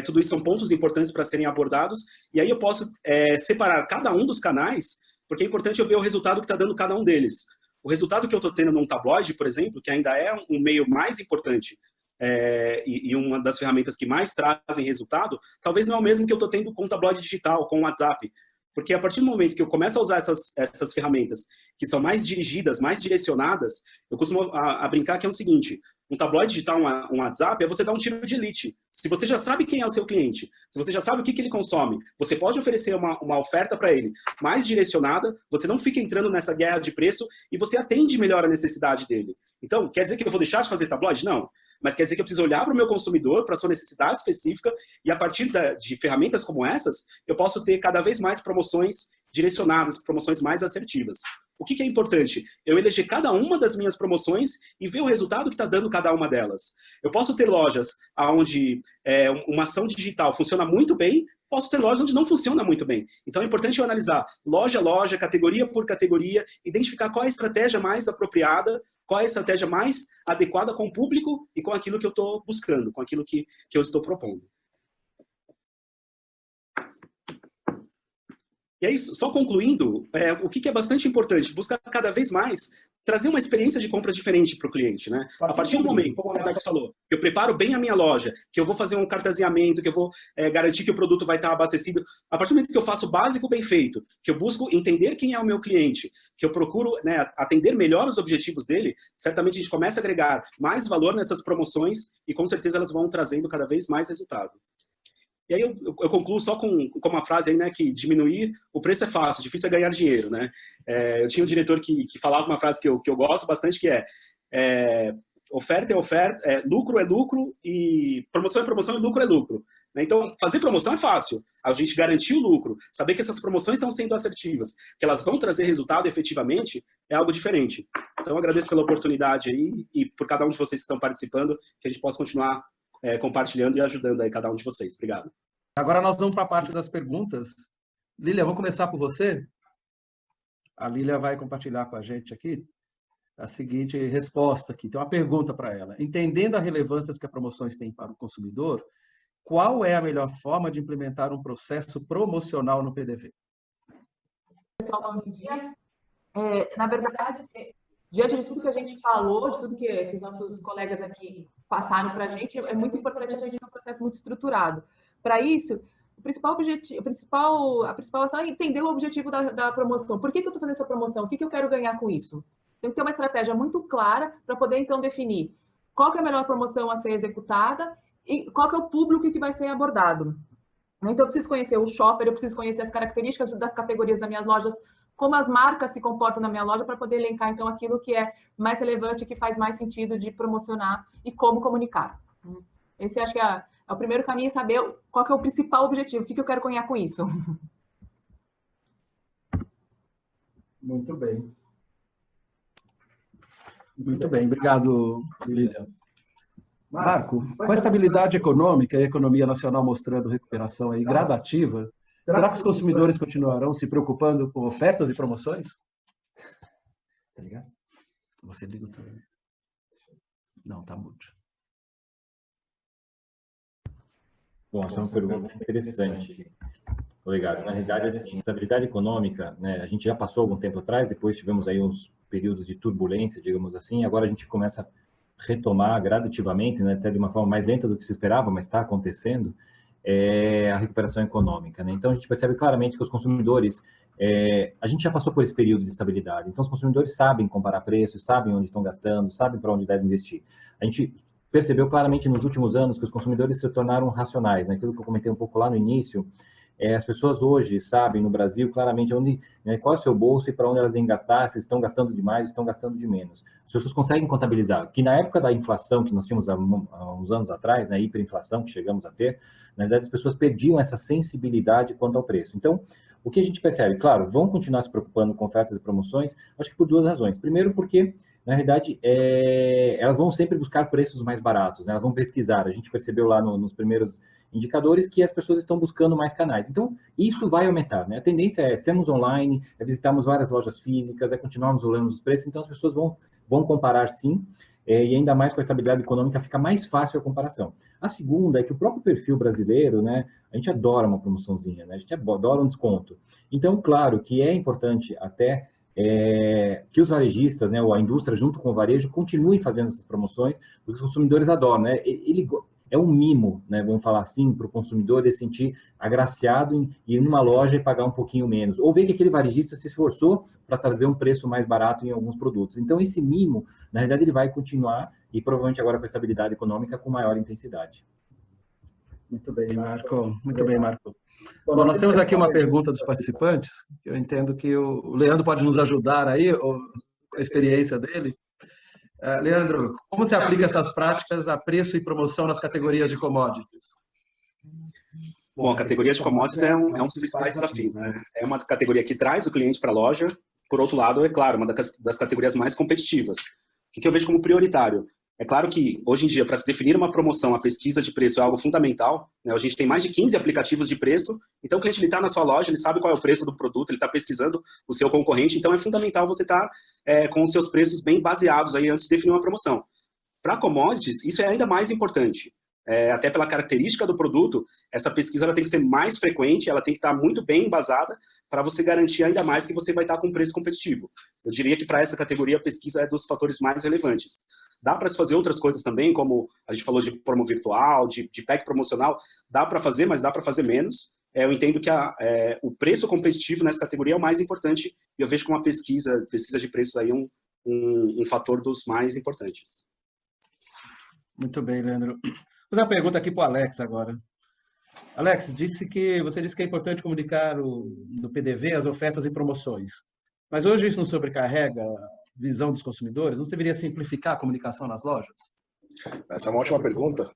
Speaker 6: tudo isso são pontos importantes para serem abordados, e aí eu posso separar cada um dos canais, porque é importante eu ver o resultado que está dando cada um deles. O resultado que eu estou tendo num tabloide, por exemplo, que ainda é um meio mais importante, e uma das ferramentas que mais trazem resultado, talvez não é o mesmo que eu estou tendo com o tabloide digital, com o WhatsApp. Porque a partir do momento que eu começo a usar essas ferramentas que são mais dirigidas, mais direcionadas, eu costumo brincar que é o seguinte, um tabloide digital, um WhatsApp, é você dar um tiro de elite. Se você já sabe quem é o seu cliente, se você já sabe o que ele consome, você pode oferecer uma oferta para ele mais direcionada, você não fica entrando nessa guerra de preço e você atende melhor a necessidade dele. Então, quer dizer que eu vou deixar de fazer tabloide? Não. Mas quer dizer que eu preciso olhar para o meu consumidor, para a sua necessidade específica, e a partir de ferramentas como essas, eu posso ter cada vez mais promoções direcionadas, promoções mais assertivas. O que é importante? Eu eleger cada uma das minhas promoções e ver o resultado que está dando cada uma delas. Eu posso ter lojas onde uma ação digital funciona muito bem, posso ter lojas onde não funciona muito bem. Então é importante eu analisar loja a loja, categoria por categoria, identificar qual é a estratégia mais apropriada, qual é a estratégia mais adequada com o público e com aquilo que eu estou buscando, com aquilo que eu estou propondo. E é isso, só concluindo, o que é bastante importante, buscar cada vez mais trazer uma experiência de compras diferente para o cliente, né? A partir do momento, como o Alex falou, que eu preparo bem a minha loja, que eu vou fazer um cartazeamento, que eu vou garantir que o produto vai estar abastecido, a partir do momento que eu faço o básico bem feito, que eu busco entender quem é o meu cliente, que eu procuro, né, atender melhor os objetivos dele, certamente a gente começa a agregar mais valor nessas promoções e com certeza elas vão trazendo cada vez mais resultado. E aí eu concluo só com uma frase aí, né, que diminuir o preço é fácil, difícil é ganhar dinheiro, né? Eu tinha um diretor que falava uma frase que eu gosto bastante, que oferta é oferta, lucro é lucro, e promoção é promoção e lucro é lucro. Então, fazer promoção é fácil. A gente garantir o lucro, saber que essas promoções estão sendo assertivas, que elas vão trazer resultado efetivamente, é algo diferente. Então, eu agradeço pela oportunidade aí e por cada um de vocês que estão participando, que a gente possa continuar compartilhando e ajudando aí cada um de vocês. Obrigado.
Speaker 1: Agora nós vamos para a parte das perguntas. Lília, vamos começar por você? A Lília vai compartilhar com a gente aqui a seguinte resposta aqui. Tem uma pergunta para ela. Entendendo a relevância que as promoções têm para o consumidor, qual é a melhor forma de implementar um processo promocional no PDV?
Speaker 7: Pessoal, bom dia. Na verdade, diante de tudo que a gente falou, de tudo que os nossos colegas aqui passaram para a gente, é muito importante a gente ter um processo muito estruturado. Para isso, a principal ação é entender o objetivo da promoção. Por que eu estou fazendo essa promoção? O que eu quero ganhar com isso? Tem que ter uma estratégia muito clara para poder, então, definir qual que é a melhor promoção a ser executada e qual que é o público que vai ser abordado. Então, eu preciso conhecer o shopper, eu preciso conhecer as características das categorias das minhas lojas, como as marcas se comportam na minha loja, para poder elencar, então, aquilo que é mais relevante, que faz mais sentido de promocionar e como comunicar. Esse, acho que é o primeiro caminho, saber qual que é o principal objetivo, o que eu quero ganhar com isso.
Speaker 1: Muito bem. Muito bem, obrigado, Lília. Marco, com a estabilidade econômica e a economia nacional mostrando recuperação aí gradativa, será que os consumidores continuarão se preocupando com ofertas e promoções? Tá ligado? Você liga também. Não, tá mudo.
Speaker 2: Bom, essa é uma pergunta interessante. Obrigado. Na realidade, assim, estabilidade econômica, né, a gente já passou algum tempo atrás, depois tivemos aí uns períodos de turbulência, digamos assim, agora a gente começa a retomar gradativamente, né, até de uma forma mais lenta do que se esperava, mas está acontecendo, a recuperação econômica, né? Então, a gente percebe claramente que os consumidores, a gente já passou por esse período de estabilidade, então os consumidores sabem comparar preços, sabem onde estão gastando, sabem para onde devem investir. A gente percebeu claramente nos últimos anos que os consumidores se tornaram racionais, né? Aquilo que eu comentei um pouco lá no início, as pessoas hoje sabem no Brasil claramente onde, né, qual é o seu bolso e para onde elas devem gastar, se estão gastando de mais, estão gastando de menos. As pessoas conseguem contabilizar, que na época da inflação que nós tínhamos há uns anos atrás, né, hiperinflação que chegamos a ter, na verdade as pessoas perdiam essa sensibilidade quanto ao preço. Então, o que a gente percebe? Claro, vão continuar se preocupando com ofertas e promoções, acho que por duas razões. Primeiro porque, na realidade, elas vão sempre buscar preços mais baratos, né? Elas vão pesquisar. A gente percebeu lá nos primeiros indicadores que as pessoas estão buscando mais canais. Então, isso vai aumentar, né? A tendência é sermos online, é visitarmos várias lojas físicas, é continuarmos olhando os preços, então as pessoas vão comparar sim, e ainda mais com a estabilidade econômica fica mais fácil a comparação. A segunda é que o próprio perfil brasileiro, né? A gente adora uma promoçãozinha, né? A gente adora um desconto. Então, claro que é importante até que os varejistas, né, ou a indústria junto com o varejo continuem fazendo essas promoções, porque os consumidores adoram, né? É um mimo, né, vamos falar assim, para o consumidor ele se sentir agraciado em ir numa loja e pagar um pouquinho menos, ou ver que aquele varejista se esforçou para trazer um preço mais barato em alguns produtos. Então, esse mimo, na realidade, ele vai continuar e provavelmente agora com a estabilidade econômica com maior intensidade.
Speaker 1: Muito bem, Marco. Muito bem, Marco. Bom, nós temos aqui uma pergunta dos participantes, que eu entendo que o Leandro pode nos ajudar aí, com a experiência dele. Leandro, como se aplica essas práticas a preço e promoção nas categorias de commodities?
Speaker 6: Bom, a categoria de commodities é um dos principais desafios, né? É uma categoria que traz o cliente para a loja, por outro lado, é claro, uma das categorias mais competitivas. O que eu vejo como prioritário? É claro que, hoje em dia, para se definir uma promoção, a pesquisa de preço é algo fundamental, né? A gente tem mais de 15 aplicativos de preço, então o cliente está na sua loja, ele sabe qual é o preço do produto, ele está pesquisando o seu concorrente, então é fundamental você estar com os seus preços bem baseados aí antes de definir uma promoção. Para commodities, isso é ainda mais importante. Até pela característica do produto, essa pesquisa ela tem que ser mais frequente, ela tem que estar muito bem embasada para você garantir ainda mais que você vai estar com preço competitivo. Eu diria que para essa categoria a pesquisa é dos fatores mais relevantes. Dá para se fazer outras coisas também, como a gente falou de promo virtual, de pack promocional, dá para fazer, mas dá para fazer menos. Eu entendo que o preço competitivo nessa categoria é o mais importante e eu vejo como a pesquisa de preços aí um fator dos mais importantes.
Speaker 1: Muito bem, Leandro. Vou fazer uma pergunta aqui para o Alex agora. Alex, você disse que é importante comunicar no PDV as ofertas e promoções. Mas hoje isso não sobrecarrega a visão dos consumidores? Não deveria simplificar a comunicação nas lojas?
Speaker 5: Essa é uma ótima pergunta.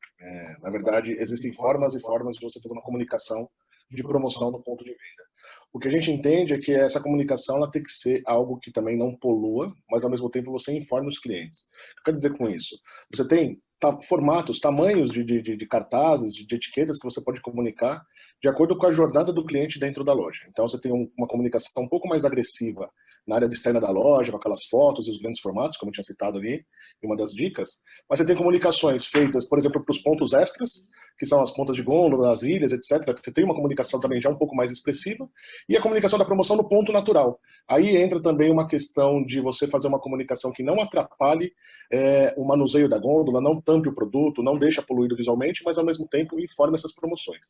Speaker 5: Na verdade, existem formas e formas de você fazer uma comunicação de promoção no ponto de venda. O que a gente entende é que essa comunicação ela tem que ser algo que também não polua, mas ao mesmo tempo você informe os clientes. O que eu quero dizer com isso? Você tem formatos, tamanhos de cartazes, de etiquetas que você pode comunicar de acordo com a jornada do cliente dentro da loja. Então você tem uma comunicação um pouco mais agressiva na área externa da loja, com aquelas fotos e os grandes formatos, como eu tinha citado ali, em uma das dicas. Mas você tem comunicações feitas, por exemplo, para os pontos extras, que são as pontas de gôndola, as ilhas, etc. Você tem uma comunicação também já um pouco mais expressiva. E a comunicação da promoção no ponto natural. Aí entra também uma questão de você fazer uma comunicação que não atrapalhe o manuseio da gôndola, não tampe o produto, não deixa poluído visualmente, mas ao mesmo tempo informe essas promoções.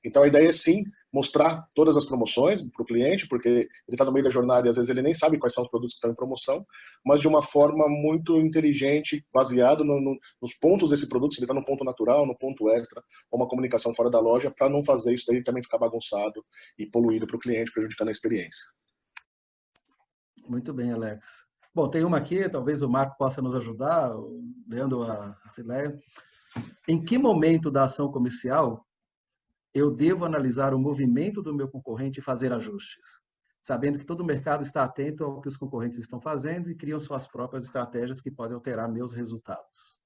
Speaker 5: Então a ideia é sim mostrar todas as promoções para o cliente, porque ele está no meio da jornada e às vezes ele nem sabe quais são os produtos que estão em promoção, mas de uma forma muito inteligente, baseado nos pontos desse produto, se ele está no ponto natural, no ponto extra, ou uma comunicação fora da loja, para não fazer isso daí também ficar bagunçado e poluído para o cliente, prejudicando a experiência.
Speaker 1: Muito bem, Alex. Bom, tem uma aqui, talvez o Marco possa nos ajudar, lendo a Cileia. Em que momento da ação comercial eu devo analisar o movimento do meu concorrente e fazer ajustes, sabendo que todo o mercado está atento ao que os concorrentes estão fazendo e criam suas próprias estratégias que podem alterar meus resultados?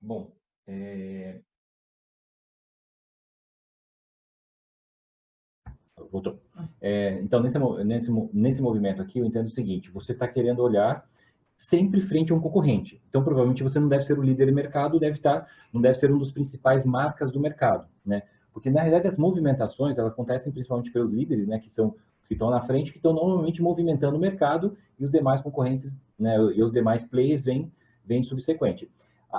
Speaker 2: Bom, voltou. Então, nesse movimento aqui, eu entendo o seguinte, você está querendo olhar sempre frente a um concorrente. Então, provavelmente, você não deve ser o líder de mercado, não deve ser um dos principais marcas do mercado, né? Porque, na realidade, as movimentações, elas acontecem principalmente pelos líderes, né, que estão na frente, que estão normalmente movimentando o mercado, e os demais concorrentes, né, e os demais players vêm subsequente.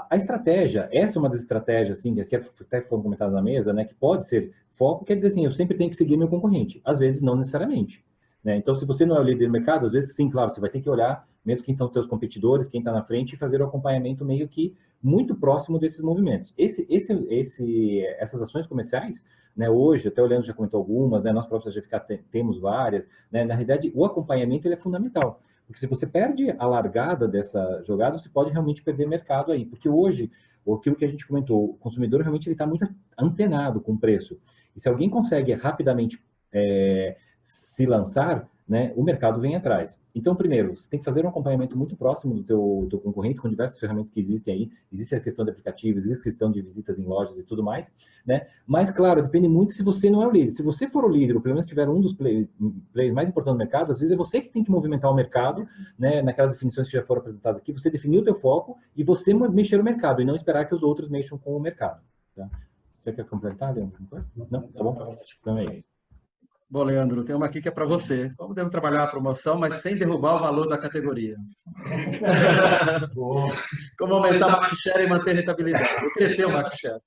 Speaker 2: A estratégia, essa é uma das estratégias, assim, que até foram comentadas na mesa, né, que pode ser foco, quer dizer assim, eu sempre tenho que seguir meu concorrente. Às vezes, não necessariamente, né? Então, se você não é o líder do mercado, às vezes, sim, claro, você vai ter que olhar mesmo quem são os seus competidores, quem está na frente, e fazer o acompanhamento meio que muito próximo desses movimentos. Essas ações comerciais, né, hoje, até o Leandro já comentou algumas, né, nós próprios da GFK temos várias, né, na realidade, o acompanhamento ele é fundamental. Porque se você perde a largada dessa jogada, você pode realmente perder mercado aí. Porque hoje, aquilo que a gente comentou, o consumidor realmente está muito antenado com o preço. E se alguém consegue rapidamente se lançar, né, o mercado vem atrás. Então, primeiro, você tem que fazer um acompanhamento muito próximo do teu concorrente, com diversas ferramentas que existem aí. Existe a questão de aplicativos, existe a questão de visitas em lojas e tudo mais, né? Mas, claro, depende muito se você não é o líder. Se você for o líder, ou pelo menos tiver um dos players mais importantes do mercado, às vezes é você que tem que movimentar o mercado, né? Naquelas definições que já foram apresentadas aqui, você definiu o teu foco e você mexer o mercado, e não esperar que os outros mexam com o mercado. Tá? Você quer completar, Leandro? Não? Tá bom? Então é isso.
Speaker 1: Bom, Leandro, tem uma aqui que é para você. Como devo trabalhar a promoção, mas sem derrubar o valor da categoria? Como aumentar o market share e manter a rentabilidade? Crescer o market share.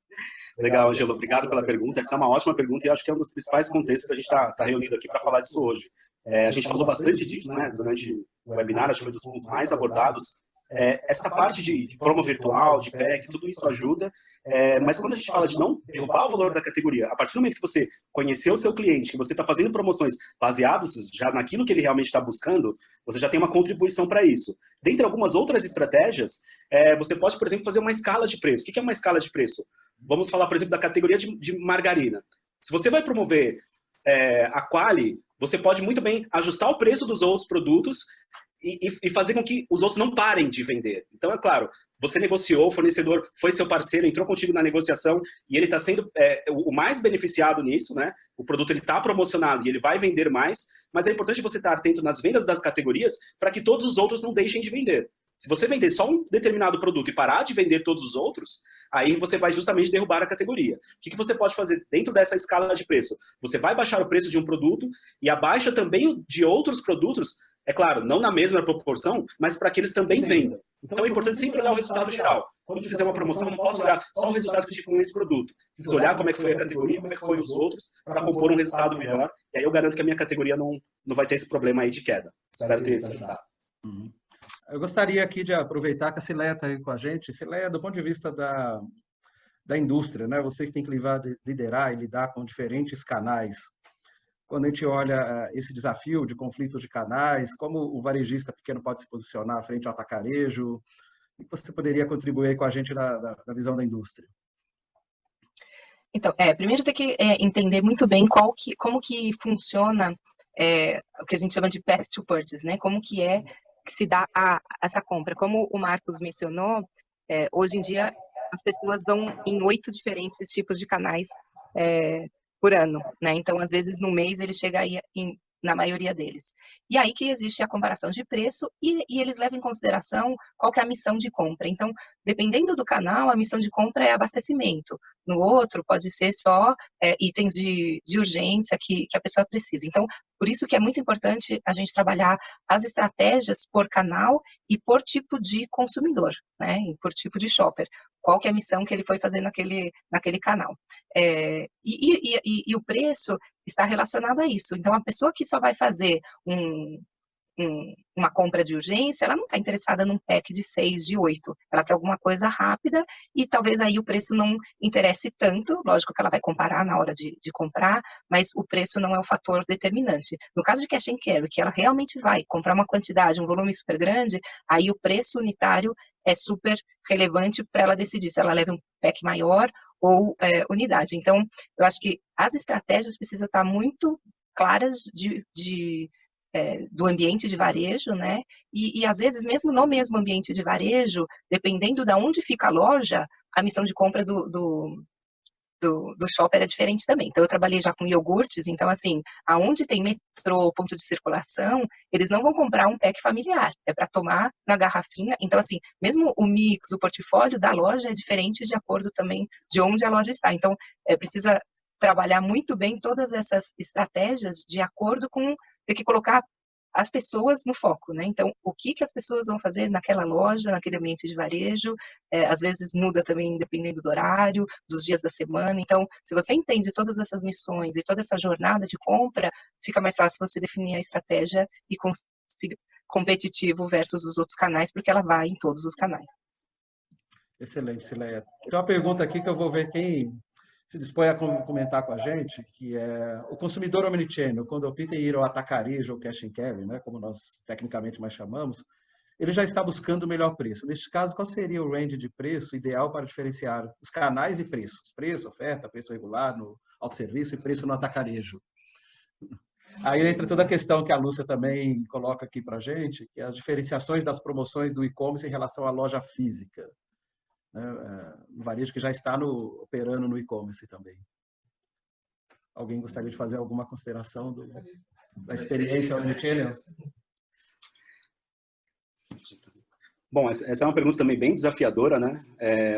Speaker 6: Legal, Angelo. Obrigado pela pergunta. Essa é uma ótima pergunta e acho que é um dos principais contextos que a gente está reunido aqui para falar disso hoje. A gente falou bastante disso, né, durante o webinar, acho que foi dos pontos mais abordados. Essa parte de promo virtual, de pack, tudo isso ajuda. Mas quando a gente fala de não derrubar o valor da categoria, a partir do momento que você conheceu o seu cliente, que você está fazendo promoções baseadas já naquilo que ele realmente está buscando, você já tem uma contribuição para isso. Dentre algumas outras estratégias, você pode, por exemplo, fazer uma escala de preço. O que é uma escala de preço? Vamos falar, por exemplo, da categoria de margarina. Se você vai promover a Quali, você pode muito bem ajustar o preço dos outros produtos e fazer com que os outros não parem de vender. Então, é claro, você negociou, o fornecedor foi seu parceiro, entrou contigo na negociação e ele está sendo o mais beneficiado nisso, né? O produto está promocionado e ele vai vender mais, mas é importante você estar atento nas vendas das categorias para que todos os outros não deixem de vender. Se você vender só um determinado produto e parar de vender todos os outros, aí você vai justamente derrubar a categoria. O que você pode fazer dentro dessa escala de preço? Você vai baixar o preço de um produto e abaixa também de outros produtos, é claro, não na mesma proporção, mas para que eles também vendam. Então é importante sempre olhar o resultado geral. Quando eu fizer uma promoção, não posso olhar só o resultado que eu tive com esse produto. Preciso olhar como é que foi a categoria, como é que foi os outros, para compor um resultado melhor. E aí eu garanto que a minha categoria não vai ter esse problema aí de queda. Espero ter ajudado.
Speaker 1: Eu gostaria aqui de aproveitar que a Cileia está aí com a gente. Cileia, do ponto de vista da indústria, né? Você que tem que liderar e lidar com diferentes canais. quando a gente olha esse desafio de conflitos de canais, como o varejista pequeno pode se posicionar frente ao atacarejo, e você poderia contribuir aí com a gente da visão da indústria?
Speaker 4: Então, primeiro tem que entender muito bem como que funciona o que a gente chama de path to purchase, né? Como que se dá essa compra. Como o Marcos mencionou, hoje em dia as pessoas vão em 8 diferentes tipos de canais por ano, né? Então, às vezes, no mês, ele chega aí na maioria deles. E aí que existe a comparação de preço e eles levam em consideração qual que é a missão de compra. Então, dependendo do canal, a missão de compra é abastecimento. No outro, pode ser só itens de urgência que a pessoa precisa. Então, por isso que é muito importante a gente trabalhar as estratégias por canal e por tipo de consumidor, né? E por tipo de shopper. Qual que é a missão que ele foi fazer naquele canal. E o preço está relacionado a isso. Então, a pessoa que só vai fazer uma compra de urgência, ela não está interessada num pack de 6, de 8. Ela quer alguma coisa rápida e talvez aí o preço não interesse tanto. Lógico que ela vai comparar na hora de comprar, mas o preço não é o fator determinante. No caso de cash and carry, que ela realmente vai comprar uma quantidade, um volume super grande, aí o preço unitário é super relevante para ela decidir se ela leva um pack maior ou unidade. Então, eu acho que as estratégias precisam estar muito claras do ambiente de varejo, né? E às vezes, mesmo no mesmo ambiente de varejo, dependendo de onde fica a loja, a missão de compra do shopper é diferente também. Então, eu trabalhei já com iogurtes, então, assim, aonde tem metrô, ponto de circulação, eles não vão comprar um pack familiar, é para tomar na garrafinha. Então, assim, mesmo o mix, o portfólio da loja é diferente de acordo também de onde a loja está. Então, precisa trabalhar muito bem todas essas estratégias de acordo com ter que colocar as pessoas no foco, né? Então, o que as pessoas vão fazer naquela loja, naquele ambiente de varejo, às vezes muda também dependendo do horário, dos dias da semana. Então, se você entende todas essas missões e toda essa jornada de compra, fica mais fácil você definir a estratégia e conseguir competitivo versus os outros canais, porque ela vai em todos os canais.
Speaker 1: Excelente, Cileia. Tem uma pergunta aqui que eu vou ver quem se dispõe a comentar com a gente, que é o consumidor omnichannel, quando opta em ir ao atacarejo ou cash and carry, né, como nós tecnicamente mais chamamos, ele já está buscando o melhor preço. Neste caso, qual seria o range de preço ideal para diferenciar os canais e preços? Preço, oferta, preço regular no autosserviço e preço no atacarejo. Aí entra toda a questão que a Lúcia também coloca aqui para a gente, que é as diferenciações das promoções do e-commerce em relação à loja física. O varejo que já está operando no e-commerce também. Alguém gostaria de fazer alguma consideração da experiência omnichannel?
Speaker 6: Bom, essa é uma pergunta também bem desafiadora, né?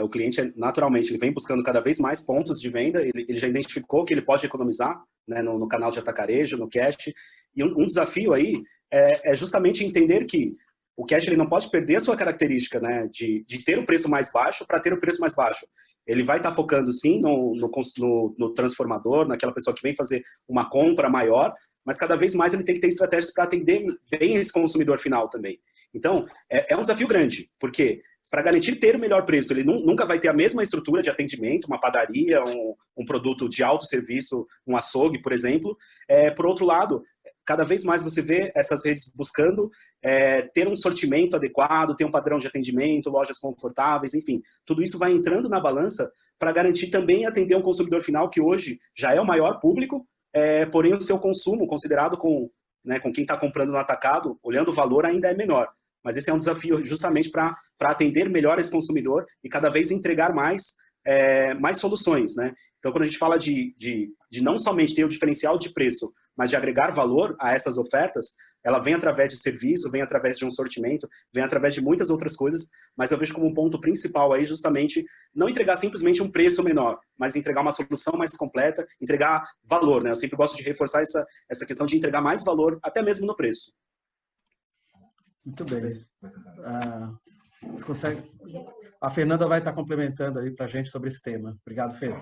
Speaker 6: O cliente, naturalmente, ele vem buscando cada vez mais pontos de venda, ele já identificou que ele pode economizar, né, no canal de atacarejo, no cash, e um desafio aí é justamente entender que o cash ele não pode perder a sua característica, né, de ter o preço mais baixo para ter o preço mais baixo. Ele vai estar focando, sim, no transformador, naquela pessoa que vem fazer uma compra maior, mas cada vez mais ele tem que ter estratégias para atender bem esse consumidor final também. Então, é um desafio grande, porque para garantir ter o melhor preço, ele nunca vai ter a mesma estrutura de atendimento, uma padaria, um produto de autosserviço, um açougue, por exemplo. Por outro lado, cada vez mais você vê essas redes buscando ter um sortimento adequado, ter um padrão de atendimento, lojas confortáveis, enfim. Tudo isso vai entrando na balança para garantir também atender um consumidor final que hoje já é o maior público, porém o seu consumo, considerado com quem está comprando no atacado, olhando o valor, ainda é menor. Mas esse é um desafio justamente para atender melhor esse consumidor e cada vez entregar mais soluções, né? Então, quando a gente fala de não somente ter o diferencial de preço, mas de agregar valor a essas ofertas, ela vem através de serviço, vem através de um sortimento, vem através de muitas outras coisas, mas eu vejo como um ponto principal aí justamente não entregar simplesmente um preço menor, mas entregar uma solução mais completa, entregar valor, né? Eu sempre gosto de reforçar essa questão de entregar mais valor, até mesmo no preço.
Speaker 1: Muito bem. Você consegue... A Fernanda vai estar complementando aí para a gente sobre esse tema. Obrigado, Fê.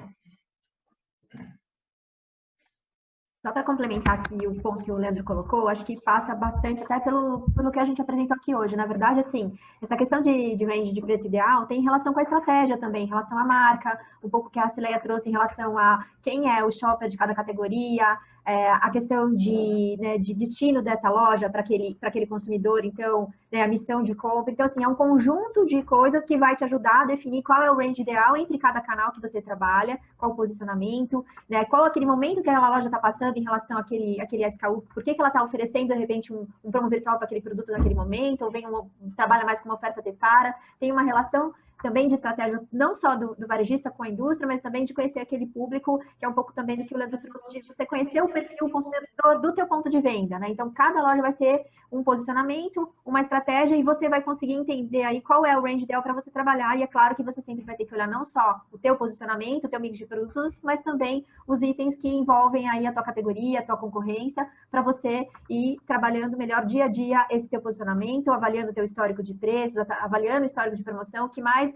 Speaker 3: Só para complementar aqui o ponto que o Leandro colocou, acho que passa bastante até pelo que a gente apresentou aqui hoje. Na verdade, assim, essa questão de range de preço ideal tem relação com a estratégia também, em relação à marca, um pouco que a Cileia trouxe em relação a quem é o shopper de cada categoria, a questão né, de destino dessa loja para aquele consumidor, então, né, a missão de compra. Então, assim, é um conjunto de coisas que vai te ajudar a definir qual é o range ideal entre cada canal que você trabalha, qual o posicionamento, né, qual aquele momento que aquela loja está passando em relação àquele SKU, por que ela está oferecendo, de repente, um promo virtual para aquele produto naquele momento, ou trabalha mais com uma oferta depara, tem uma relação também de estratégia, não só do varejista com a indústria, mas também de conhecer aquele público, que é um pouco também do que o Leandro trouxe, de você conhecer o perfil consumidor do teu ponto de venda, né? Então, cada loja vai ter um posicionamento, uma estratégia, e você vai conseguir entender aí qual é o range ideal para você trabalhar, e é claro que você sempre vai ter que olhar não só o teu posicionamento, o teu mix de produtos, mas também os itens que envolvem aí a tua categoria, a tua concorrência, para você ir trabalhando melhor dia a dia esse teu posicionamento, avaliando o teu histórico de preços, avaliando o histórico de promoção, o que mais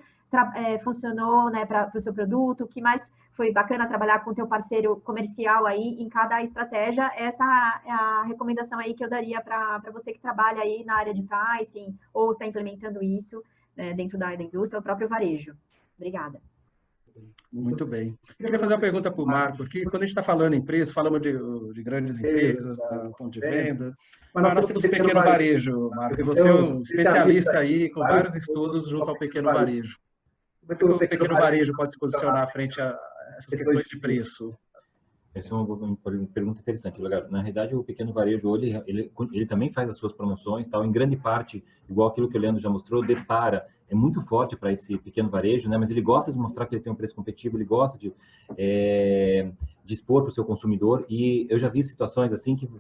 Speaker 3: funcionou, né, para o seu produto, o que mais foi bacana trabalhar com o teu parceiro comercial aí em cada estratégia. Essa é a recomendação aí que eu daria para você que trabalha aí na área de pricing ou está implementando isso, né, dentro da indústria, o próprio varejo. Obrigada.
Speaker 1: Muito bem. Eu queria fazer uma pergunta para o Marco, porque quando a gente está falando em preço, falamos de grandes empresas, da ponto de venda, mas nós temos o pequeno varejo, Marco, e você é um especialista aí com vários estudos junto ao pequeno varejo. Como é que o pequeno varejo pode se posicionar frente a essas questões de preço?
Speaker 2: Essa é uma pergunta interessante. Na realidade, o pequeno varejo, ele também faz as suas promoções, tal. Em grande parte, igual aquilo que o Leandro já mostrou, depara, é muito forte para esse pequeno varejo, né? Mas ele gosta de mostrar que ele tem um preço competitivo, ele gosta de expor para o seu consumidor. E eu já vi situações assim que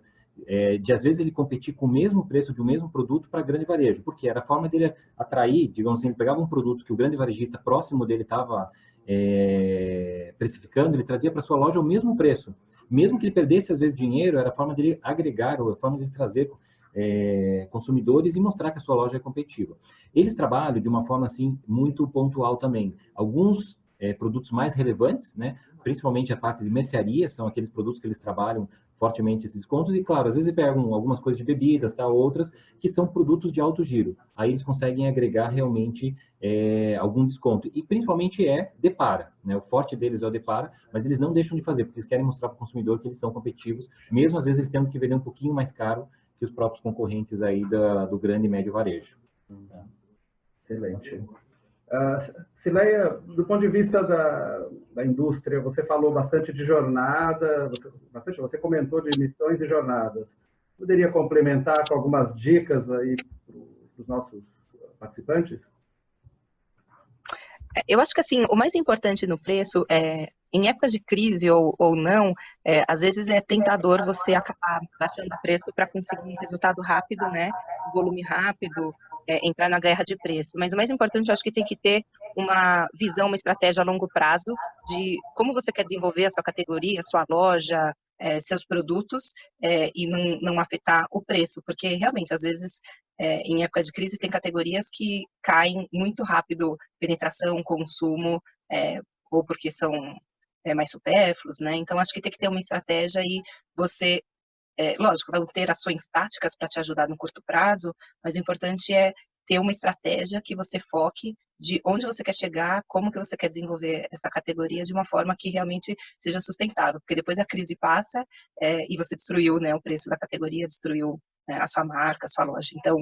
Speaker 2: de às vezes ele competir com o mesmo preço de um mesmo produto para grande varejo, porque era a forma dele atrair, digamos assim, ele pegava um produto que o grande varejista próximo dele estava precificando, ele trazia para sua loja o mesmo preço, mesmo que ele perdesse às vezes dinheiro, era a forma dele agregar, ou a forma de trazer consumidores e mostrar que a sua loja é competitiva. Eles trabalham de uma forma assim muito pontual também. Alguns produtos mais relevantes, né? Principalmente a parte de mercearia, são aqueles produtos que eles trabalham fortemente esses descontos, e claro, às vezes pegam algumas coisas de bebidas, tá, outras que são produtos de alto giro. Aí eles conseguem agregar realmente algum desconto. E principalmente depara, né? O forte deles é o depara, mas eles não deixam de fazer, porque eles querem mostrar para o consumidor que eles são competitivos, mesmo às vezes eles tendo que vender um pouquinho mais caro que os próprios concorrentes aí do grande e médio varejo.
Speaker 1: Excelente. Cileia, do ponto de vista da indústria, você falou bastante de jornada, você comentou de missões e jornadas. Poderia complementar com algumas dicas aí para os nossos participantes?
Speaker 4: Eu acho que assim, o mais importante no preço em épocas de crise ou não, às vezes é tentador você acabar baixando o preço para conseguir resultado rápido, né? Volume rápido, entrar na guerra de preço. Mas o mais importante, eu acho que tem que ter uma visão, uma estratégia a longo prazo de como você quer desenvolver a sua categoria, a sua loja, seus produtos, e não afetar o preço, porque realmente, às vezes, em épocas de crise, tem categorias que caem muito rápido, penetração, consumo, ou porque são mais supérfluos, né? Então, acho que tem que ter uma estratégia e você, lógico, vão ter ações táticas para te ajudar no curto prazo, mas o importante é ter uma estratégia que você foque de onde você quer chegar, como que você quer desenvolver essa categoria de uma forma que realmente seja sustentável, porque depois a crise passa e você destruiu, né, o preço da categoria, destruiu a sua marca, a sua loja. Então,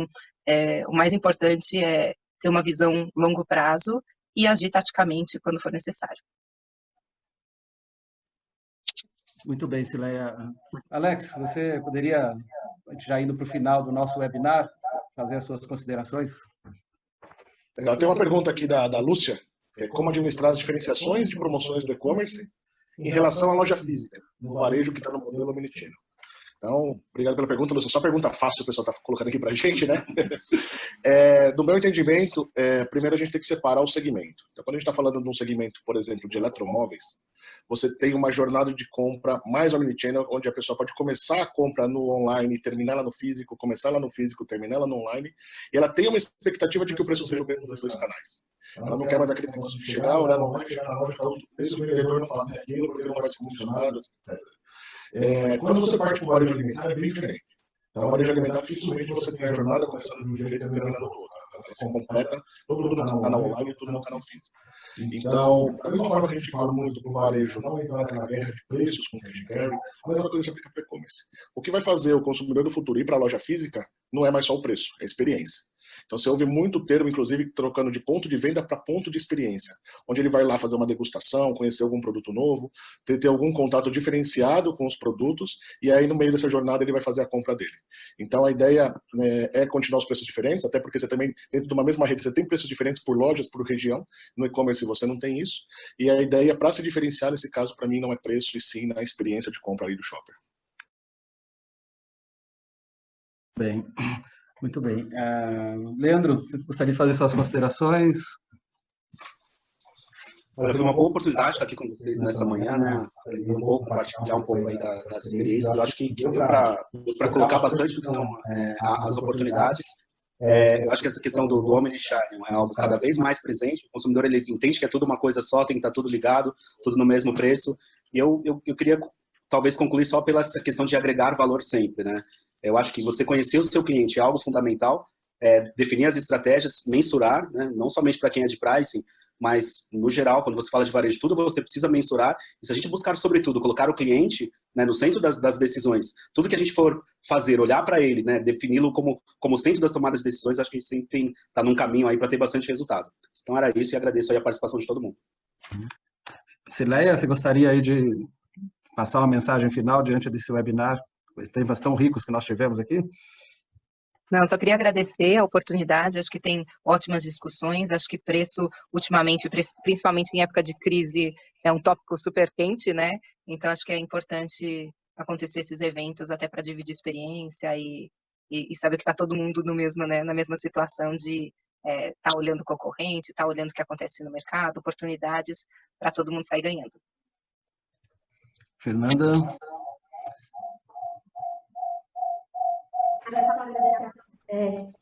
Speaker 4: o mais importante é ter uma visão longo prazo e agir taticamente quando for necessário.
Speaker 1: Muito bem, Cileia. Alex, você poderia, já indo para o final do nosso webinar, fazer as suas considerações?
Speaker 5: Legal. Tem uma pergunta aqui da Lúcia, como administrar as diferenciações de promoções do e-commerce em relação à loja física, no varejo que está no modelo Omnichannel. Então, obrigado pela pergunta, Lúcia. Só pergunta fácil o pessoal está colocando aqui para a gente, né? Do meu entendimento, primeiro a gente tem que separar o segmento. Então, quando a gente está falando de um segmento, por exemplo, de eletromóveis, você tem uma jornada de compra mais omnichannel, onde a pessoa pode começar a compra no online e terminar lá no físico, começar lá no físico, terminar lá no online, e ela tem uma expectativa de que o preço seja o mesmo dos dois canais. Ela não quer mais aquele negócio de chegar, olhar no online, chegar na loja, está outro preço, o vendedor não fazer aquilo, porque não vai ser funcionado, etc. Quando você parte para o varejo alimentar, é bem diferente. Então, o varejo alimentar, dificilmente você tem a jornada começando de um jeito e terminando do outro. ação completa, tudo no canal online e tudo no canal físico. Então, da mesma forma que a gente fala muito para o varejo não entrar naquela guerra de preços com cash and carry, a mesma coisa se aplica para o e-commerce. O que vai fazer o consumidor do futuro ir para a loja física não é mais só o preço, é a experiência. Então, você ouve muito termo, inclusive, trocando de ponto de venda para ponto de experiência, onde ele vai lá fazer uma degustação, conhecer algum produto novo, ter algum contato diferenciado com os produtos, e aí, no meio dessa jornada, ele vai fazer a compra dele. Então, a ideia é continuar os preços diferentes, até porque você também, dentro de uma mesma rede, você tem preços diferentes por lojas, por região. No e-commerce, você não tem isso. E a ideia, para se diferenciar, nesse caso, para mim, não é preço, e sim na experiência de compra ali do shopper.
Speaker 1: Bem, muito bem. Leandro, você gostaria de fazer suas considerações?
Speaker 6: Olha, foi uma boa oportunidade estar aqui com vocês nessa manhã, né? Aprender um pouco, compartilhar um pouco aí das experiências. Eu acho que deu para colocar bastante as oportunidades. Eu acho que essa questão do omnichannel é algo cada vez mais presente. O consumidor ele entende que é tudo uma coisa só, tem que estar tudo ligado, tudo no mesmo preço. E eu queria talvez concluir só pela essa questão de agregar valor sempre, né? Eu acho que você conhecer o seu cliente é algo fundamental, definir as estratégias, mensurar, né? Não somente para quem é de pricing, mas, no geral, quando você fala de varejo, tudo você precisa mensurar. E se a gente buscar, sobretudo, colocar o cliente, né, no centro das decisões, tudo que a gente for fazer, olhar para ele, né, defini-lo como centro das tomadas de decisões, acho que a gente sempre está num caminho aí para ter bastante resultado. Então, era isso e agradeço aí a participação de todo mundo.
Speaker 1: Cileia, você gostaria aí de passar uma mensagem final diante desse webinar, temas tão ricos que nós tivemos aqui?
Speaker 4: Não, só queria agradecer a oportunidade, acho que tem ótimas discussões, acho que preço, ultimamente, principalmente em época de crise, é um tópico super quente, né? Então, acho que é importante acontecer esses eventos até para dividir experiência e saber que está todo mundo no mesmo, né, na mesma situação de estar olhando o concorrente, estar olhando o que acontece no mercado, oportunidades para todo mundo sair ganhando.
Speaker 1: Fernanda?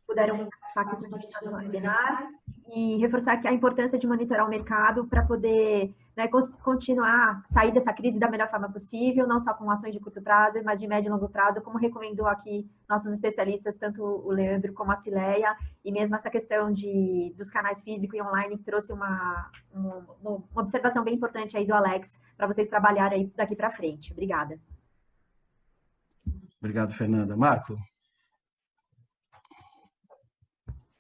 Speaker 3: Puderam participar aqui com a gente no webinar e reforçar que a importância de monitorar o mercado para poder, né, continuar, sair dessa crise da melhor forma possível, não só com ações de curto prazo, mas de médio e longo prazo, como recomendou aqui nossos especialistas, tanto o Leandro como a Cileia, e mesmo essa questão dos canais físico e online, que trouxe uma observação bem importante aí do Alex, para vocês trabalharem aí daqui para frente. Obrigada.
Speaker 1: Obrigado, Fernanda. Marco?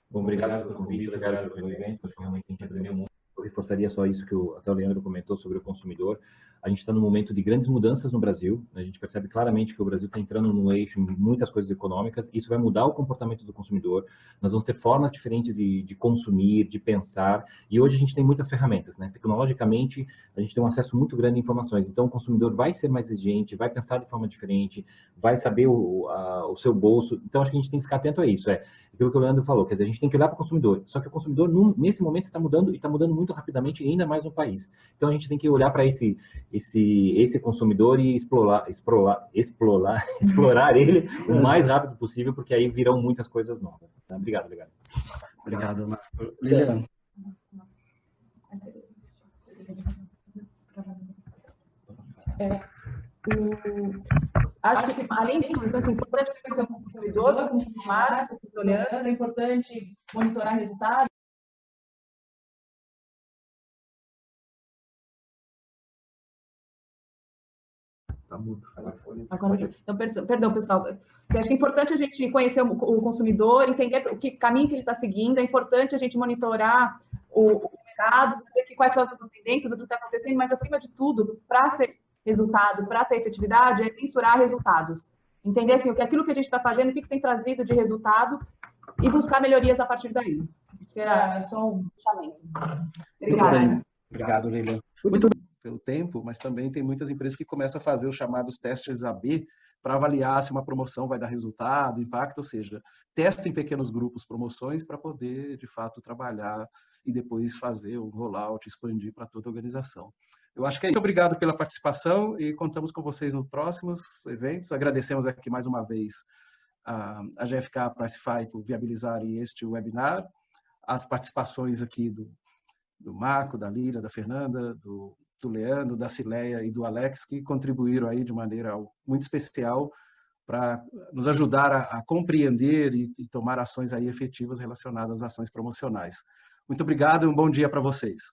Speaker 2: Bom, obrigado pelo convite, obrigado pelo evento, acho que realmente a gente aprendeu muito. Eu reforçaria só isso que até o Leandro comentou sobre o consumidor. A gente está num momento de grandes mudanças no Brasil, a gente percebe claramente que o Brasil está entrando no eixo em muitas coisas econômicas, isso vai mudar o comportamento do consumidor, nós vamos ter formas diferentes de consumir, de pensar, e hoje a gente tem muitas ferramentas, né? Tecnologicamente, a gente tem um acesso muito grande a informações, então o consumidor vai ser mais exigente, vai pensar de forma diferente, vai saber o seu bolso, então acho que a gente tem que ficar atento a isso, aquilo que o Leandro falou, quer dizer, a gente tem que olhar para o consumidor, só que o consumidor, nesse momento, está mudando, e está mudando muito rapidamente, e ainda mais no país. Então, a gente tem que olhar para esse consumidor e explorar ele o mais rápido possível, porque aí virão muitas coisas novas. Tá? Obrigado.
Speaker 1: Obrigado, Marco. Lilian.
Speaker 7: Acho que, além disso, então, assim, é importante conhecer o consumidor, como o Marco, olhando, é importante monitorar resultados. Agora, então, perdão, pessoal. Você acha que é importante a gente conhecer o consumidor, entender o caminho que ele está seguindo, é importante a gente monitorar o mercado, saber quais são as novas tendências, o que está acontecendo, mas, acima de tudo, para ser resultado, para ter efetividade, é mensurar resultados. Entender assim, aquilo que a gente está fazendo, o que tem trazido de resultado e buscar melhorias a partir daí. Era só um chamamento.
Speaker 1: Obrigada. Muito bem. Obrigado, Lilian. Muito bem pelo tempo, mas também tem muitas empresas que começam a fazer os chamados testes AB para avaliar se uma promoção vai dar resultado, impacto, ou seja, testa em pequenos grupos promoções para poder, de fato, trabalhar e depois fazer o rollout, expandir para toda a organização. Eu acho que é isso. Muito obrigado pela participação e contamos com vocês nos próximos eventos. Agradecemos aqui mais uma vez a GfK Pricefy por viabilizarem este webinar, as participações aqui do Marco, da Lília, da Fernanda, do Leandro, da Cileia e do Alex, que contribuíram aí de maneira muito especial para nos ajudar a compreender e tomar ações aí efetivas relacionadas às ações promocionais. Muito obrigado e um bom dia para vocês.